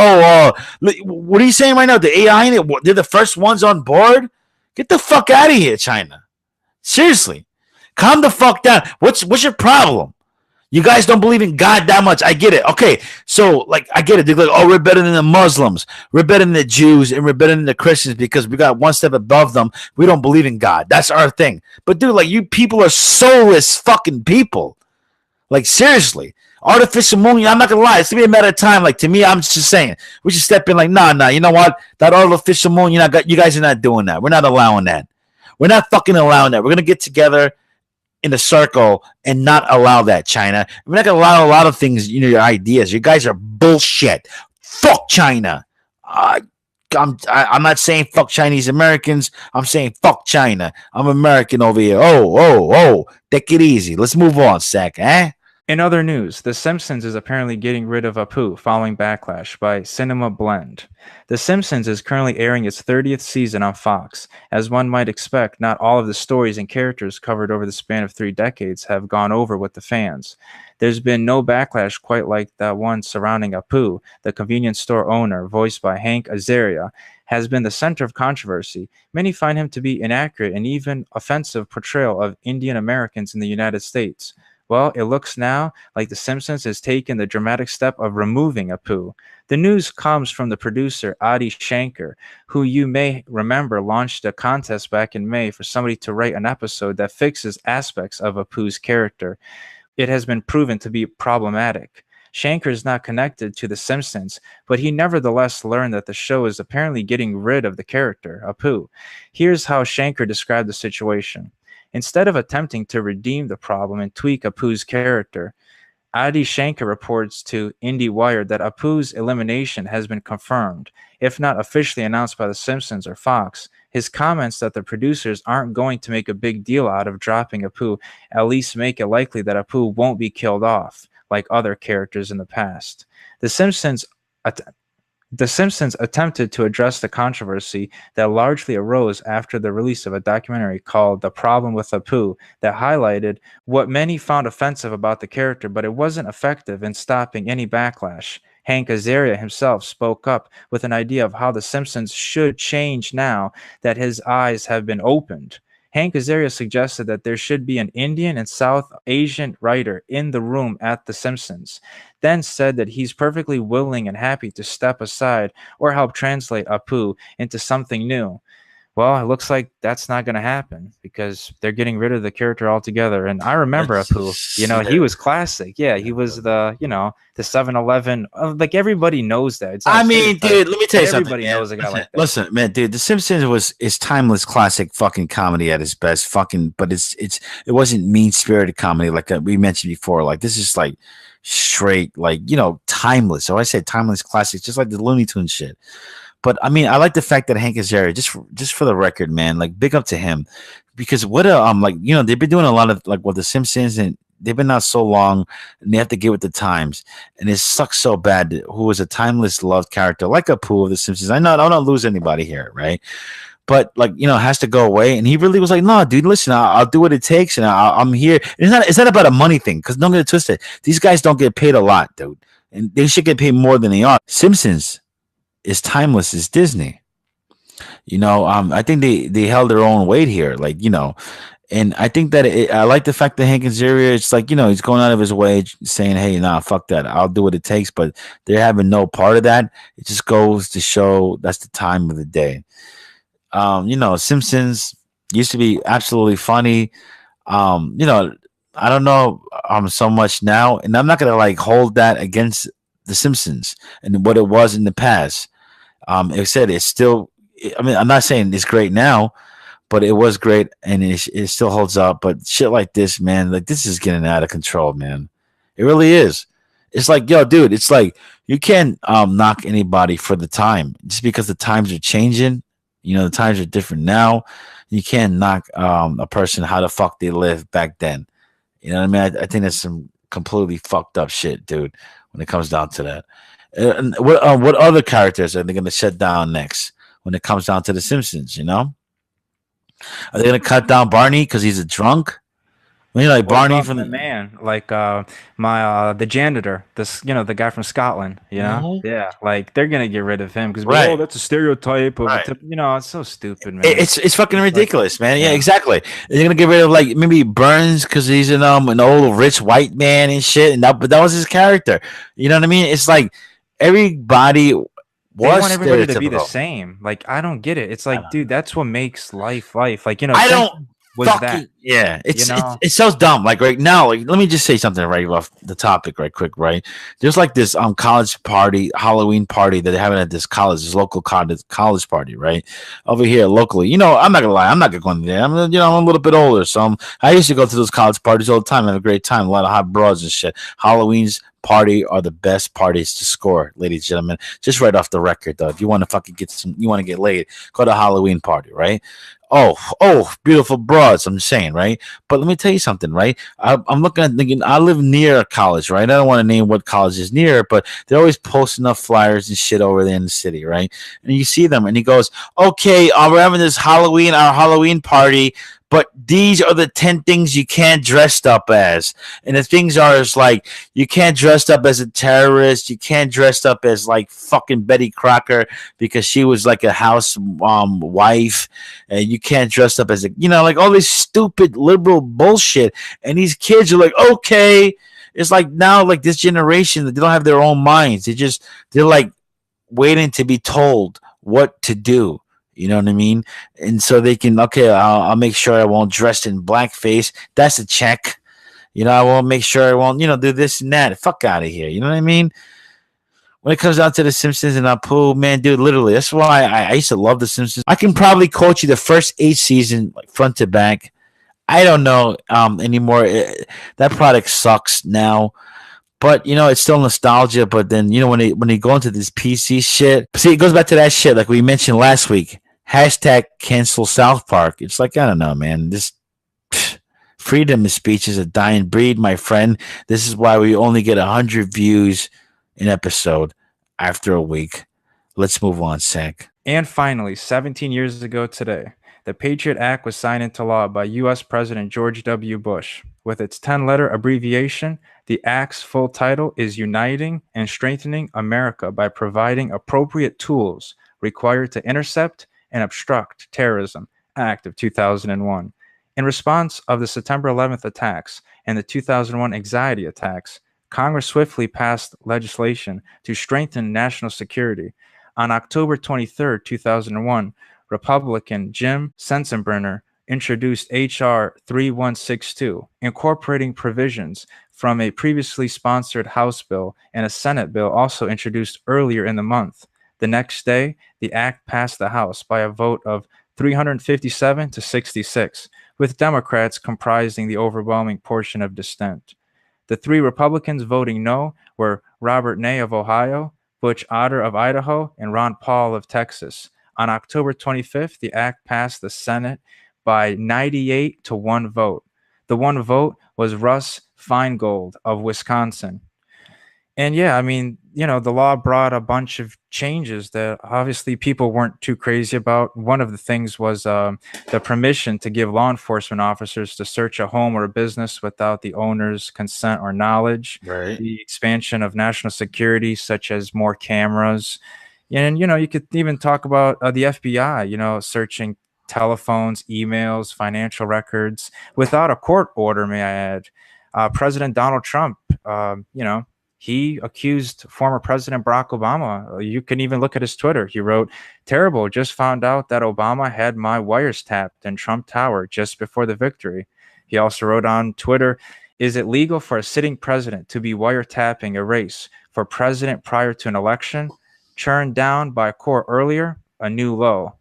what are you saying right now? The AI in it, they're the first ones on board? Get the fuck out of here, China. Seriously. Calm the fuck down. What's your problem? You guys don't believe in God that much. I get it. Okay, so like I get it. They're like, oh, we're better than the Muslims, we're better than the Jews, and we're better than the Christians because we got one step above them. We don't believe in God. That's our thing. But dude, like you people are soulless fucking people. Like seriously, artificial moon. I'm not gonna lie. It's gonna be a matter of time. Like to me, I'm just saying we should step in. Like nah. You know what? That artificial moon. You guys are not doing that. We're not allowing that. We're not fucking allowing that. We're gonna get together in a circle and not allow that, China. We're not going to allow a lot of things, your ideas. You guys are bullshit. Fuck China. I'm not saying fuck Chinese Americans. I'm saying fuck China. I'm American over here. Oh. Take it easy. Let's move on, Sack. In other news, The Simpsons is apparently getting rid of Apu following backlash by Cinema Blend. The Simpsons is currently airing its 30th season on Fox. As one might expect, not all of the stories and characters covered over the span of 3 decades have gone over with the fans. There's been no backlash quite like that one surrounding Apu, the convenience store owner, voiced by Hank Azaria, has been the center of controversy. Many find him to be inaccurate and even offensive portrayal of Indian Americans in the United States. Well, it looks now like The Simpsons has taken the dramatic step of removing Apu. The news comes from the producer Adi Shankar, who you may remember launched a contest back in May for somebody to write an episode that fixes aspects of Apu's character. It has been proven to be problematic. Shankar is not connected to The Simpsons, but he nevertheless learned that the show is apparently getting rid of the character, Apu. Here's how Shankar described the situation. Instead of attempting to redeem the problem and tweak Apu's character, Adi Shankar reports to IndieWire that Apu's elimination has been confirmed, if not officially announced by The Simpsons or Fox. His comments that the producers aren't going to make a big deal out of dropping Apu at least make it likely that Apu won't be killed off, like other characters in the past. The Simpsons attempted to address the controversy that largely arose after the release of a documentary called The Problem with Apu that highlighted what many found offensive about the character, but it wasn't effective in stopping any backlash. Hank Azaria himself spoke up with an idea of how The Simpsons should change now that his eyes have been opened. Hank Azaria suggested that there should be an Indian and South Asian writer in the room at The Simpsons, then said that he's perfectly willing and happy to step aside or help translate Apu into something new. Well, it looks like that's not going to happen because they're getting rid of the character altogether. And I remember Apu. You know, he was classic. Yeah, he was the 7-Eleven. Like everybody knows that. It's not I a mean, stereotype, dude, let me tell but you something, everybody man. knows a guy like that. Listen, man, dude, The Simpsons is timeless, classic fucking comedy at its best. Fucking, but it wasn't mean spirited comedy like we mentioned before. Like this is like straight, like timeless. So I said timeless classics, just like the Looney Tunes shit. But I mean, I like the fact that Hank Azaria, just for the record, man, like big up to him, because what a like they've been doing a lot of like what the Simpsons, and they've been out so long, and they have to get with the times, and it sucks so bad. Who was a timeless loved character like Apu of the Simpsons? I know I don't lose anybody here, right? But like has to go away, and he really was like, no, dude, listen, I'll do what it takes, and I'm here. It's not about a money thing, because don't get it twisted. These guys don't get paid a lot, dude, and they should get paid more than they are. Simpsons is timeless as Disney. I think they held their own weight here, and I think that I like the fact that Hank Azaria, it's like he's going out of his way saying, "Hey, nah, fuck that, I'll do what it takes," but they're having no part of that. It just goes to show that's the time of the day. Simpsons used to be absolutely funny. I don't know so much now, and I'm not gonna like hold that against the Simpsons and what it was in the past. Like I said, it's still. I mean, I'm not saying it's great now, but it was great and it still holds up. But shit like this, man, like this is getting out of control, man. It really is. It's like, yo, dude, it's like you can't knock anybody for the time just because the times are changing. The times are different now. You can't knock a person how the fuck they lived back then. You know what I mean? I think that's some completely fucked up shit, dude. When it comes down to that. And what other characters are they going to shut down next when it comes down to the Simpsons? Are they going to cut down Barney because he's a drunk? Like What Barney about from my man, like the janitor, the guy from Scotland, Mhm. yeah, like they're gonna get rid of him because Right. that's a stereotype of Right. it's so stupid, man. It's fucking It's like, ridiculous, man. Yeah, yeah, exactly. They're gonna get rid of like maybe Burns because he's an old rich white man and shit, but that was his character. You know what I mean? It's like everybody they was want everybody to be the stereotypical. same. Like I don't get it. It's like, dude, that's what makes life life. Like I don't Simpson was that, fucking yeah. you It's, it's know. it's so dumb. Like right now, like let me just say something right off the topic, right quick. Right, there's like this college party, Halloween party that they're having at this college, this local college party, right over here locally. I'm not gonna lie, I'm not gonna go in there. I'm I'm a little bit older, so I used to go to those college parties all the time, have a great time, a lot of hot broads and shit. Halloween's party are the best parties to score, ladies and gentlemen. Just right off the record, though, if you want to fucking you want to get laid, go to a Halloween party, right? Oh, beautiful broads. I'm saying, right? But let me tell you something, right? I'm looking at thinking I live near a college, right? I don't want to name what college is near, but they're always posting up flyers and shit over there in the city, right? And you see them, and he goes, "Okay, we're having this our Halloween party." But these are the 10 things you can't dress up as. And the things are is like you can't dress up as a terrorist. You can't dress up as like fucking Betty Crocker because she was like a house wife. And you can't dress up as like all this stupid liberal bullshit. And these kids are like, okay. It's like now, like this generation, they don't have their own minds. They're like waiting to be told what to do. You know what I mean? And so they can, okay, I'll make sure I won't dress in blackface. That's a check. I won't make sure I won't, do this and that. Fuck out of here. You know what I mean? When it comes down to The Simpsons and Apu, man, dude, literally, that's why I used to love The Simpsons. I can probably quote you the first 8 seasons, like front to back. I don't know anymore. That product sucks now. But it's still nostalgia. But then when they go into this PC shit, see, it goes back to that shit like we mentioned last week. Hashtag cancel South Park. It's like I don't know, man. This freedom of speech is a dying breed, my friend. This is why we only get 100 views an episode after a week. Let's move on, Sack. And finally, 17 years ago today, the Patriot Act was signed into law by U.S. President George W. Bush. With its 10-letter abbreviation, the Act's full title is Uniting and Strengthening America by Providing Appropriate Tools Required to Intercept and Obstruct Terrorism Act of 2001. In response of the September 11th attacks and the 2001 anxiety attacks, Congress swiftly passed legislation to strengthen national security. On October 23, 2001, Republican Jim Sensenbrenner introduced H.R. 3162, incorporating provisions from a previously sponsored House bill and a Senate bill also introduced earlier in the month. The next day, the act passed the House by a vote of 357 to 66, with Democrats comprising the overwhelming portion of dissent. The three Republicans voting no were Robert Ney of Ohio, Butch Otter of Idaho, and Ron Paul of Texas. On October 25th, the act passed the Senate by 98 to 1 vote. The one vote was Russ Feingold of Wisconsin. And yeah, I mean, the law brought a bunch of changes that obviously people weren't too crazy about. One of the things was the permission to give law enforcement officers to search a home or a business without the owner's consent or knowledge. Right. The expansion of national security, such as more cameras. And, you could even talk about the FBI, searching telephones, emails, financial records without a court order, may I add. President Donald Trump, he accused former President Barack Obama. You can even look at his Twitter. He wrote, "Terrible, just found out that Obama had my wires tapped in Trump Tower just before the victory." He also wrote on Twitter, "Is it legal for a sitting president to be wiretapping a race for president prior to an election? Churned down by a court earlier, a new low."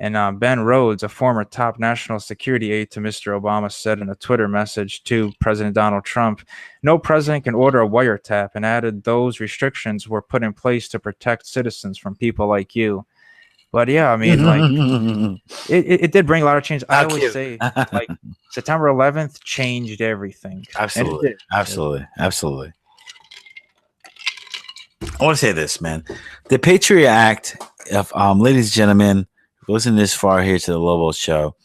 And Ben Rhodes, a former top national security aide to Mr. Obama, said in a Twitter message to President Donald Trump, "No president can order a wiretap," and added those restrictions were put in place to protect citizens from people like you. But yeah, I mean, like, it did bring a lot of change. I always say, like, September 11th changed everything. Absolutely. Absolutely. I want to say this, man. The Patriot Act, if ladies and gentlemen, listen this far here to the Lobo show,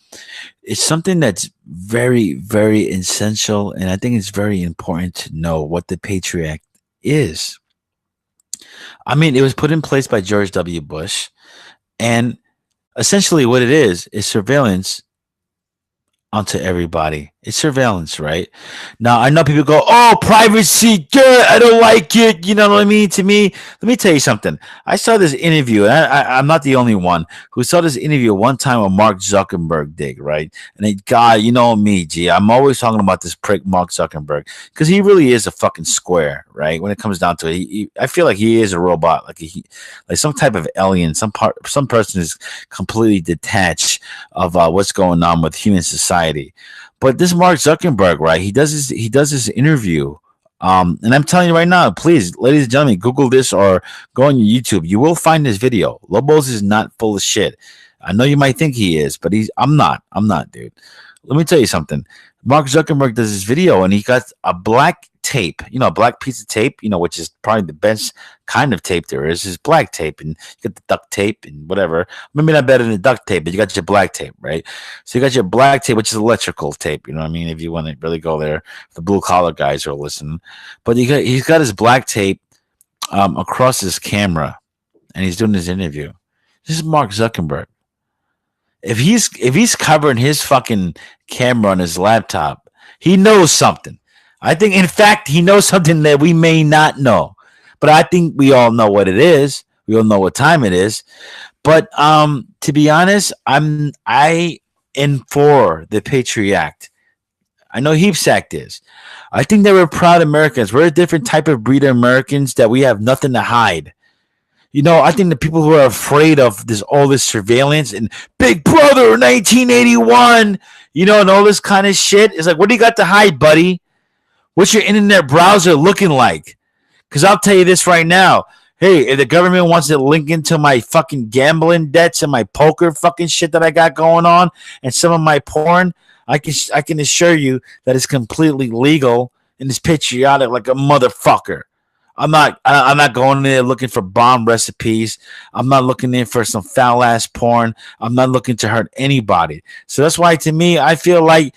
it's something that's very, very essential, and I think it's very important to know what the Patriot Act is. I mean, it was put in place by George W. Bush, and essentially what it is surveillance onto everybody. It's surveillance, right? Now, I know people go, "Oh, privacy, good. I don't like it." You know what I mean? To me, let me tell you something. I saw this interview, and I'm not the only one who saw this interview one time with Mark Zuckerberg did, right? And God, you know me, G. I'm always talking about this prick Mark Zuckerberg because he really is a fucking square, right? When it comes down to it, I feel like he is a robot, like some type of alien. Some person is completely detached of what's going on with human society. But this Mark Zuckerberg, right? He does this interview. And I'm telling you right now, please, ladies and gentlemen, Google this or go on YouTube. You will find this video. Lobos is not full of shit. I know you might think he is, but I'm not, dude. Let me tell you something. Mark Zuckerberg does this video and he got a black tape, a black piece of tape, which is probably the best kind of tape there is black tape. And you got the duct tape and whatever. Maybe not better than duct tape, but you got your black tape, right? So you got your black tape, which is electrical tape, you know what I mean? If you want to really go there, the blue collar guys are listening. But he's got his black tape across his camera and he's doing his interview. This is Mark Zuckerberg. If he's covering his fucking camera on his laptop, he knows something. I think, in fact, he knows something that we may not know. But I think we all know what it is. We all know what time it is. But to be honest, I am for the Patriot Act. I know Heaps Act is. I think that we're proud Americans. We're a different type of breed of Americans that we have nothing to hide. I think the people who are afraid of all this surveillance and Big Brother 1981, and all this kind of shit is like, what do you got to hide, buddy? What's your internet browser looking like? Because I'll tell you this right now. Hey, if the government wants to link into my fucking gambling debts and my poker fucking shit that I got going on and some of my porn, I can assure you that it's completely legal and it's patriotic like a motherfucker. I'm not going in there looking for bomb recipes. I'm not looking in for some foul ass porn. I'm not looking to hurt anybody. So that's why, to me, I feel like,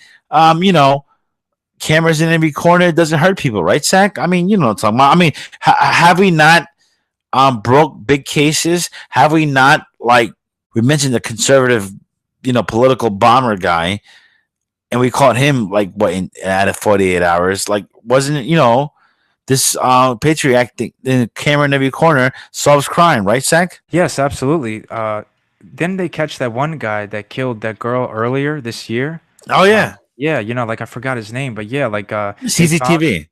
cameras in every corner doesn't hurt people, right, Zach? I mean, you know what I'm talking about. I mean, have we not broke big cases? Have we not, like, we mentioned the conservative, political bomber guy, and we caught him, like, out of 48 hours? Like, wasn't it, this Patriot Act, the camera in every corner solves crime, right, Zach? Yes, absolutely. Didn't they catch that one guy that killed that girl earlier this year? Oh yeah. Yeah, like I forgot his name, but yeah, like they found, CCTV.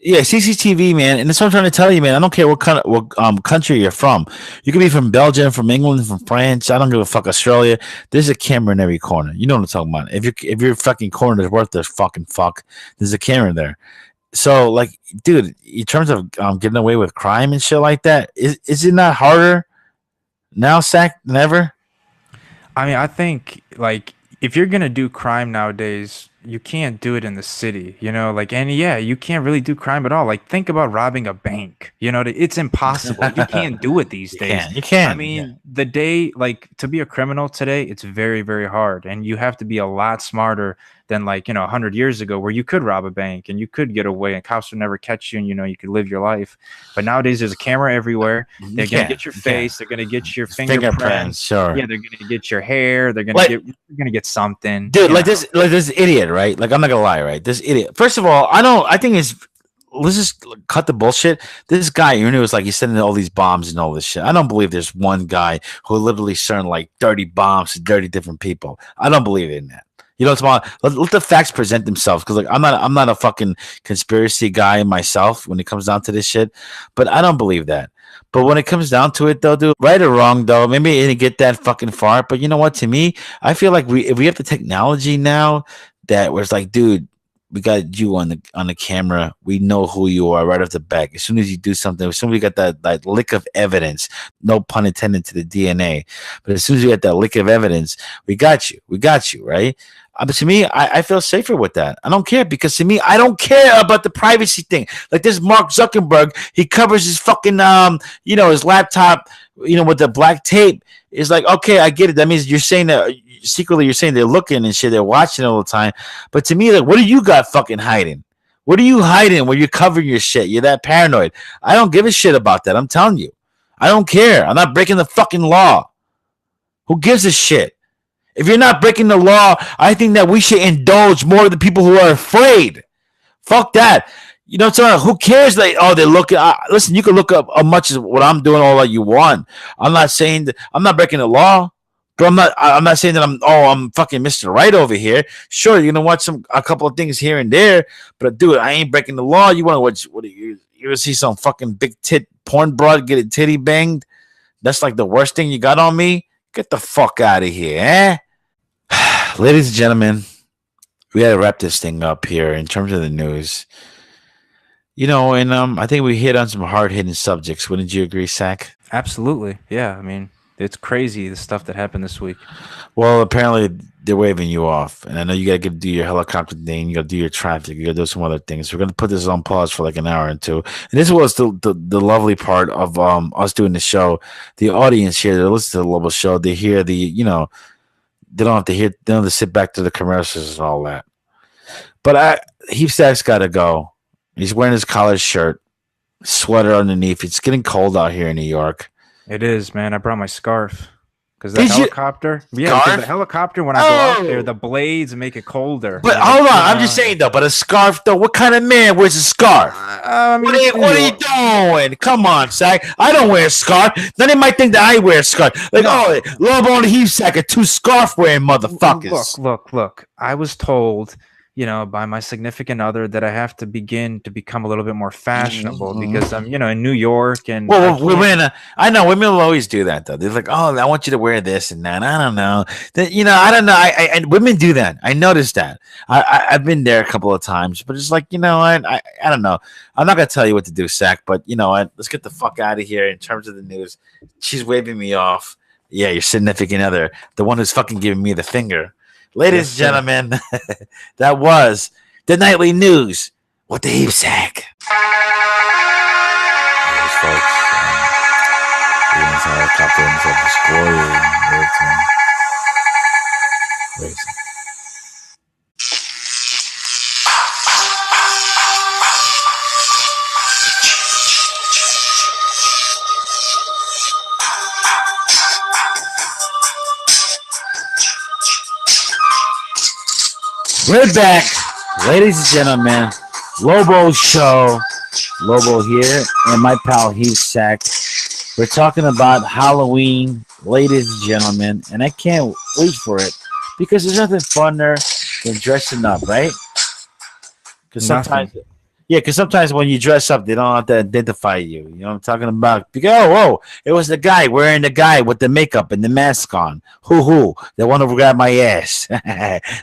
yeah, CCTV, man, and that's what I'm trying to tell you, man. I don't care what country you're from. You could be from Belgium, from England, from France. I don't give a fuck. Australia. There's a camera in every corner. You know what I'm talking about. If your fucking corner is worth the fucking fuck, there's a camera there. So, like, dude, in terms of getting away with crime and shit like that, is it not harder now, Sack, than ever? I mean, I think like if you're gonna do crime nowadays, you can't do it in the city, like, and yeah, you can't really do crime at all. Like, think about robbing a bank, it's impossible. You can't do it these days. You can. I mean, the day, like, to be a criminal today, it's very, very hard, and you have to be a lot smarter than, like, 100 years ago, where you could rob a bank and you could get away and cops would never catch you, and you could live your life. But nowadays there's a camera everywhere. They're gonna get your face, they're gonna get your fingerprints, sure. Yeah, they're gonna get your hair, they're gonna get something, dude. This idiot, right? Like, I'm not gonna lie, right? This idiot. First of all, I think it's, let's just cut the bullshit. This guy, it was like he's sending all these bombs and all this shit. I don't believe there's one guy who literally sent like 30 bombs to 30 different people. I don't believe in that. You know, let the facts present themselves, because, like, I'm not a fucking conspiracy guy myself when it comes down to this shit, but I don't believe that. But when it comes down to it, though, dude, right or wrong, though, maybe it didn't get that fucking far. But you know what? To me, I feel like if we have the technology now that was like, dude, we got you on the camera. We know who you are right off the bat. As soon as you do something, as soon as we got that lick of evidence, no pun intended to the DNA, but as soon as we got that lick of evidence, we got you. We got you, right? But to me, I feel safer with that. I don't care, because to me, I don't care about the privacy thing. Like this Mark Zuckerberg, he covers his fucking his laptop, with the black tape. It's like, okay, I get it. That means you're saying that secretly, you're saying they're looking and shit, they're watching all the time. But to me, like, what do you got fucking hiding? What are you hiding when you're covering your shit? You're that paranoid. I don't give a shit about that. I'm telling you, I don't care. I'm not breaking the fucking law. Who gives a shit? If you're not breaking the law, I think that we should indulge more of the people who are afraid. Fuck that. So who cares? Like, oh, they're looking. Listen, you can look up as much as what I'm doing all that you want. I'm not saying that I'm not breaking the law, but I'm not saying that I'm fucking Mr. Right over here. Sure, you're gonna watch a couple of things here and there, but dude, I ain't breaking the law. You want to watch? What do you ever see some fucking big tit porn broad get a titty banged? That's like the worst thing you got on me. Get the fuck out of here, eh? Ladies and gentlemen, we got to wrap this thing up here in terms of the news. And I think we hit on some hard-hitting subjects. Wouldn't you agree, Sack? Absolutely. Yeah, I mean, it's crazy, the stuff that happened this week. Well, apparently they're waving you off, and I know you got to do your helicopter thing. You got to do your traffic. You got to do some other things. We're going to put this on pause for like an hour or two. And this was the lovely part of us doing the show. The audience here, they listen to the Lobo show. They hear they don't have to hear. They don't have to sit back to the commercials and all that. But Heap Sack's got to go. He's wearing his collared shirt, sweater underneath. It's getting cold out here in New York. It is, man. I brought my scarf. Because the helicopter, because the helicopter, when I go out there, the blades make it colder. But hold on, I'm just saying though. But a scarf though, what kind of man wears a scarf? I mean, what are you doing? Come on, Sack. I don't wear a scarf. Then they might think that I wear a scarf. Like, oh, Lobo and Heap Sack are two scarf wearing motherfuckers. Look. I was told, by my significant other, that I have to begin to become a little bit more fashionable because I'm, in New York. And I know women will always do that though. They're like, oh, I want you to wear this and that. I don't know. I don't know. And women do that. I noticed that. I've been there a couple of times, but it's like, I don't know. I'm not gonna tell you what to do, Sack. But let's get the fuck out of here. In terms of the news, she's waving me off. Yeah, your significant other, the one who's fucking giving me the finger. Ladies and gentlemen, that was the nightly news with the Heap Sack. Those folks, helicopter and we're back, ladies and gentlemen. Lobo show. Lobo here and my pal Heap Sack. We're talking about Halloween ladies and gentlemen, and I can't wait for it because there's nothing funner than dressing up, right? Because Nothing. sometimes, yeah, because sometimes when you dress up, they don't have to identify you. You know what I'm talking about? Because, oh, whoa, it was the guy wearing the guy with the makeup and the mask on. Who? They want to grab my ass.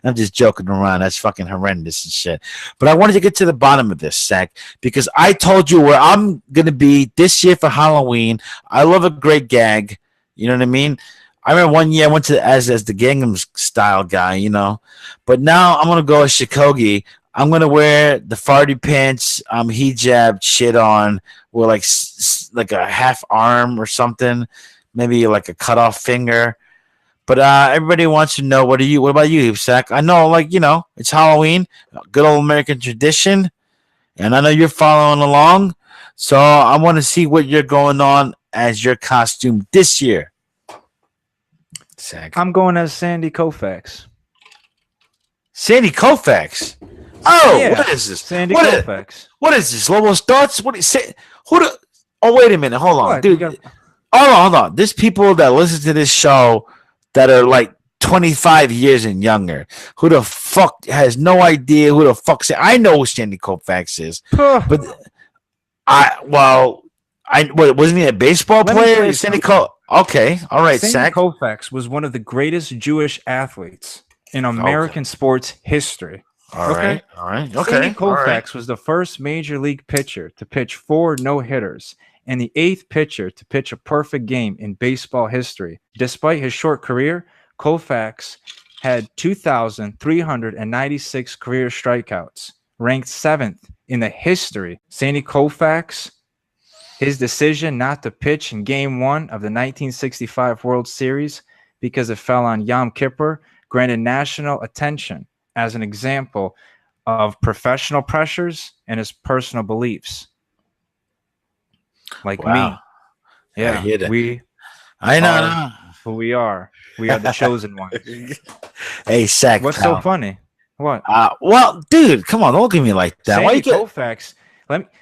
I'm just joking around. That's fucking horrendous and shit. But I wanted to get to the bottom of this, Sack, because I told you where I'm going to be this year for Halloween. I love a great gag. You know what I mean? I remember one year I went to as the Gangnam Style guy, you know. But now I'm going to go as Shikogi. I'm gonna wear the farty pants, hijab shit on, with like a half arm or something, maybe like a cut off finger. But everybody wants to know what about you, Sack? I know, like it's Halloween, good old American tradition, and I know you're following along. So I want to see what you're going on as your costume this year, Sack. I'm going as Sandy Koufax. Sandy Koufax. Oh, Yeah, what is this? Sandy What is, Koufax. what is this? Lobo's thoughts? What is say? Who the? Oh, wait a minute. Hold on, What? dude. You got- Hold on. There's people that listen to this show that are like 25 years and younger. Who the fuck has no idea who the fuck? I know who Sandy Koufax is, but wasn't he a baseball Let me tell player? you Sandy something. Okay, all right, Sandy Sack. Koufax was one of the greatest Jewish athletes in American sports history. All right, okay. Sandy all right. Koufax was the first major league pitcher to pitch 4 no-hitters and the 8th pitcher to pitch a perfect game in baseball history. Despite his short career, Koufax had 2,396 career strikeouts, ranked 7th in the history. Sandy Koufax, his decision not to pitch in Game 1 of the 1965 World Series because it fell on Yom Kippur granted national attention as an example of professional pressures and his personal beliefs. Like Wow. me. I Yeah, hear that. I know. are who we are. We are the chosen one. Hey, Sack. What's pal. so funny? What? Well, dude, come on, don't look at me like that. Why Sandy you get? Koufax.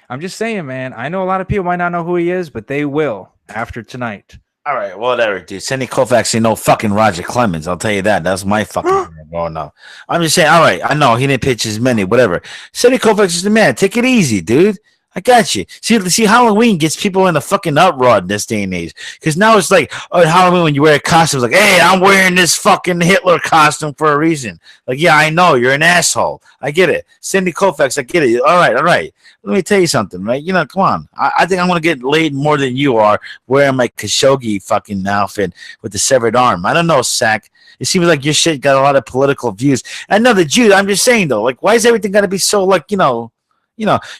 I'm just saying, man. I know a lot of people might not know who he is, but they will after tonight. All right, whatever, dude. Sandy Koufax ain't no fucking Roger Clemens. I'll tell you that. That's my fucking. Oh no, I'm just saying. All right, I know he didn't pitch as many, whatever. Sandy Koufax is the man. Take it easy, dude. I got you. See, Halloween gets people in a fucking uproar in this day and age. Because now it's like, oh, Halloween when you wear a costume, it's like, hey, I'm wearing this fucking Hitler costume for a reason. Like, yeah, I know you're an asshole. I get it. Sandy Koufax, I get it. All right. Let me tell you something, right? Come on. I think I'm gonna get laid more than you are wearing my Khashoggi fucking outfit with the severed arm. I don't know, Sack. It seems like your shit got a lot of political views. I know the Jew. I'm just saying though, like, why is everything gotta be so like, you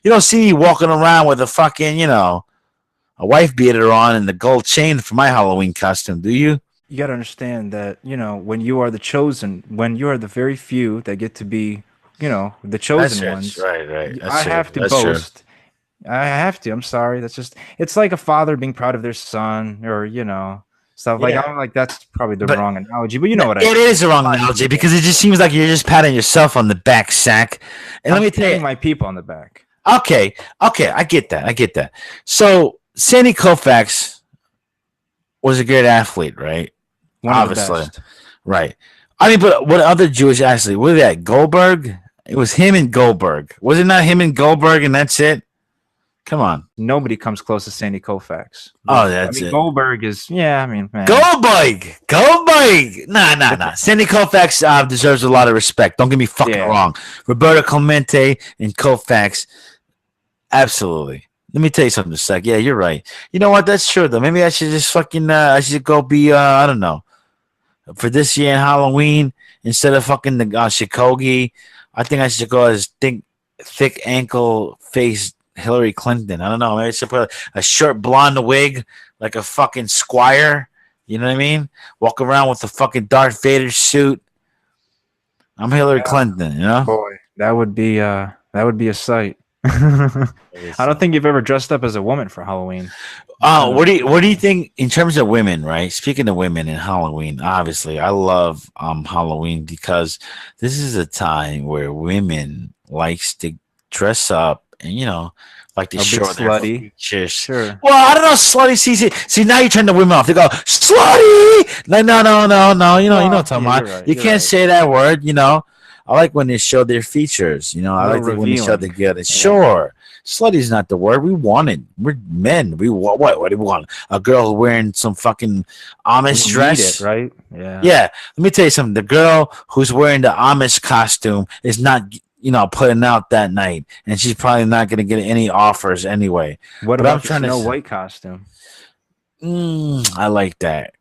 don't see me walking around with a fucking, a wife beater on and the gold chain for my Halloween costume, do you? You got to understand that, when you are the chosen, when you are the very few that get to be, the chosen ones. Right. I have to boast. I have to. I'm sorry. It's like a father being proud of their son or, stuff like, Yeah. I'm like, that's probably the wrong analogy, but you know what I mean. It is the wrong analogy because it just seems like you're just patting yourself on the back, Sack. And let me tell you, my people on the back. Okay, I get that. So Sandy Koufax was a great athlete, right? One Obviously, of the best. right. I mean, but what other Jewish athlete? What was that? Goldberg? It was him and Goldberg. Was it not him and Goldberg and that's it? Come on. Nobody comes close to Sandy Koufax. Oh, that's it. Goldberg is, man. Goldberg! Nah. Sandy Koufax deserves a lot of respect. Don't get me fucking wrong. Roberto Clemente and Koufax, absolutely. Let me tell you something, Sec. Yeah, you're right. You know what? That's true, though. Maybe I should just fucking, I should go be, I don't know, for this year in Halloween, instead of fucking the Shikogi, I think I should go as thick ankle face Hillary Clinton. I don't know. Maybe I should put a short blonde wig like a fucking squire. You know what I mean? Walk around with a fucking Darth Vader suit. I'm Hillary Clinton, Boy, that would be a sight. I don't think you've ever dressed up as a woman for Halloween. What do you think in terms of women, right? Speaking of women and Halloween, obviously I love Halloween because this is a time where women likes to dress up and like to A bit show their slutty. features. Sure. Well, I don't know, slutty. See, now you turn the women off. They go slutty. No. You know what I'm talking Yeah, about. you're right, You you're can't right. say that word. I like when they show their features. I A like little when they show revealing. together. Sure. Slutty's not the word we wanted. We're men. We want what do we want? A girl wearing some fucking Amish We need dress. it, right? Yeah. Yeah, let me tell you something. The girl who's wearing the Amish costume is not, putting out that night, and she's probably not going to get any offers anyway. What But I'm about the trying to Snow say, White costume? I like that.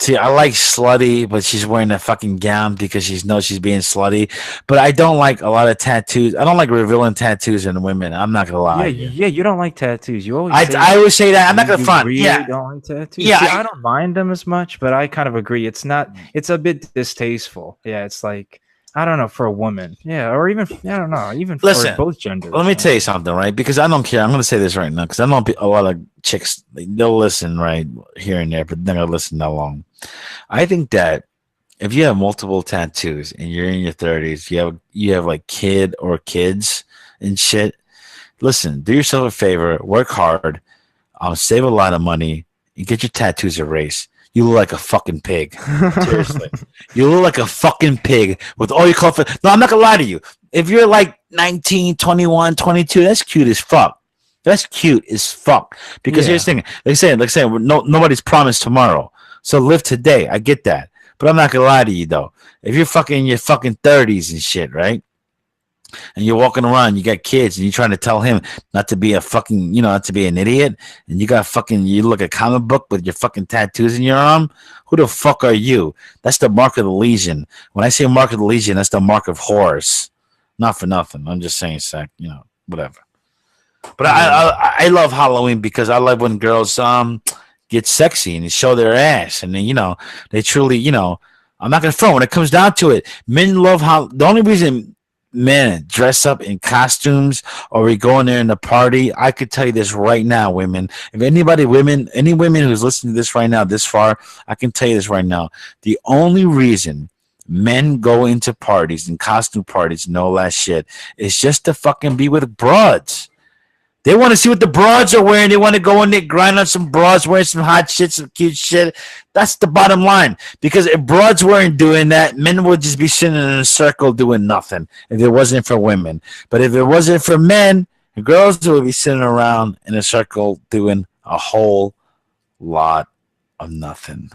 See, I like slutty, but she's wearing a fucking gown because she knows she's being slutty. But I don't like a lot of tattoos. I don't like revealing tattoos in women. I'm not gonna lie Yeah, to you. yeah. You don't like tattoos. You always I, say I always say that. I'm not gonna you front. really Yeah, don't like tattoos. yeah. See, I don't mind them as much, but I kind of agree. It's not. It's a bit distasteful. Yeah, it's like I don't know for a woman. Yeah, or even I don't know, even for Listen, both genders. let me tell you something, right? Because I don't care. I'm going to say this right now because I know a lot of chicks, they'll listen right here and there, but they're going to listen that long. I think that if you have multiple tattoos and you're in your 30s, you have like kid or kids and shit, listen, do yourself a favor, work hard, save a lot of money, and get your tattoos erased. You look like a fucking pig. Seriously. You look like a fucking pig with all your comfort. No, I'm not going to lie to you. If you're like 19, 21, 22, that's cute as fuck. That's cute as fuck. Because here's the thing. Like saying, nobody's promised tomorrow. So live today. I get that. But I'm not going to lie to you, though. If you're fucking in your fucking 30s and shit, right? And you're walking around, you got kids, and you're trying to tell him not to be a fucking, not to be an idiot, and you got fucking, you look a comic book with your fucking tattoos in your arm. Who the fuck are you? That's the mark of the legion. When I say mark of the legion, that's the mark of horse. Not for nothing. I'm just saying, whatever. But I love Halloween because I love when girls get sexy and they show their ass, and then they truly I'm not gonna front when it comes down to it. Men love how the only reason men dress up in costumes or we go in there in the party. I could tell you this right now, women. If any women who's listening to this right now, this far, I can tell you this right now. The only reason men go into parties and costume parties and all that shit is just to fucking be with broads. They want to see what the broads are wearing. They want to go in there, grind on some broads, wearing some hot shit, some cute shit. That's the bottom line. Because if broads weren't doing that, men would just be sitting in a circle doing nothing if it wasn't for women. But if it wasn't for men, girls would be sitting around in a circle doing a whole lot of nothing.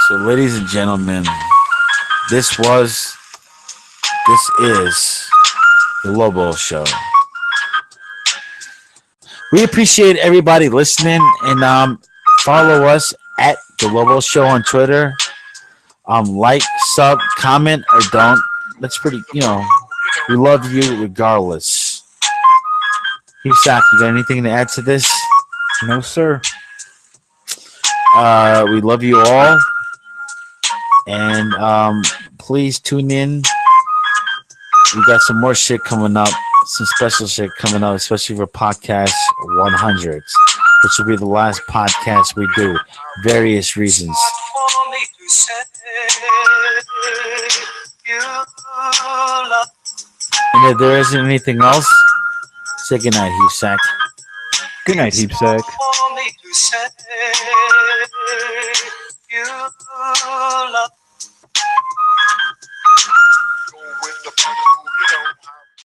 So, ladies and gentlemen, this is the Lobo Show. We appreciate everybody listening, and follow us at the Lobo Show on Twitter. Like, sub, comment, or don't. That's pretty. We love you regardless. Zach, you got anything to add to this? No, sir. We love you all, and please tune in. We got some more shit coming up, some special shit coming up, especially for podcast 100s, which will be the last podcast we do. Various reasons. And if there isn't anything else, say goodnight, Zach. Good night, Heapsack. You love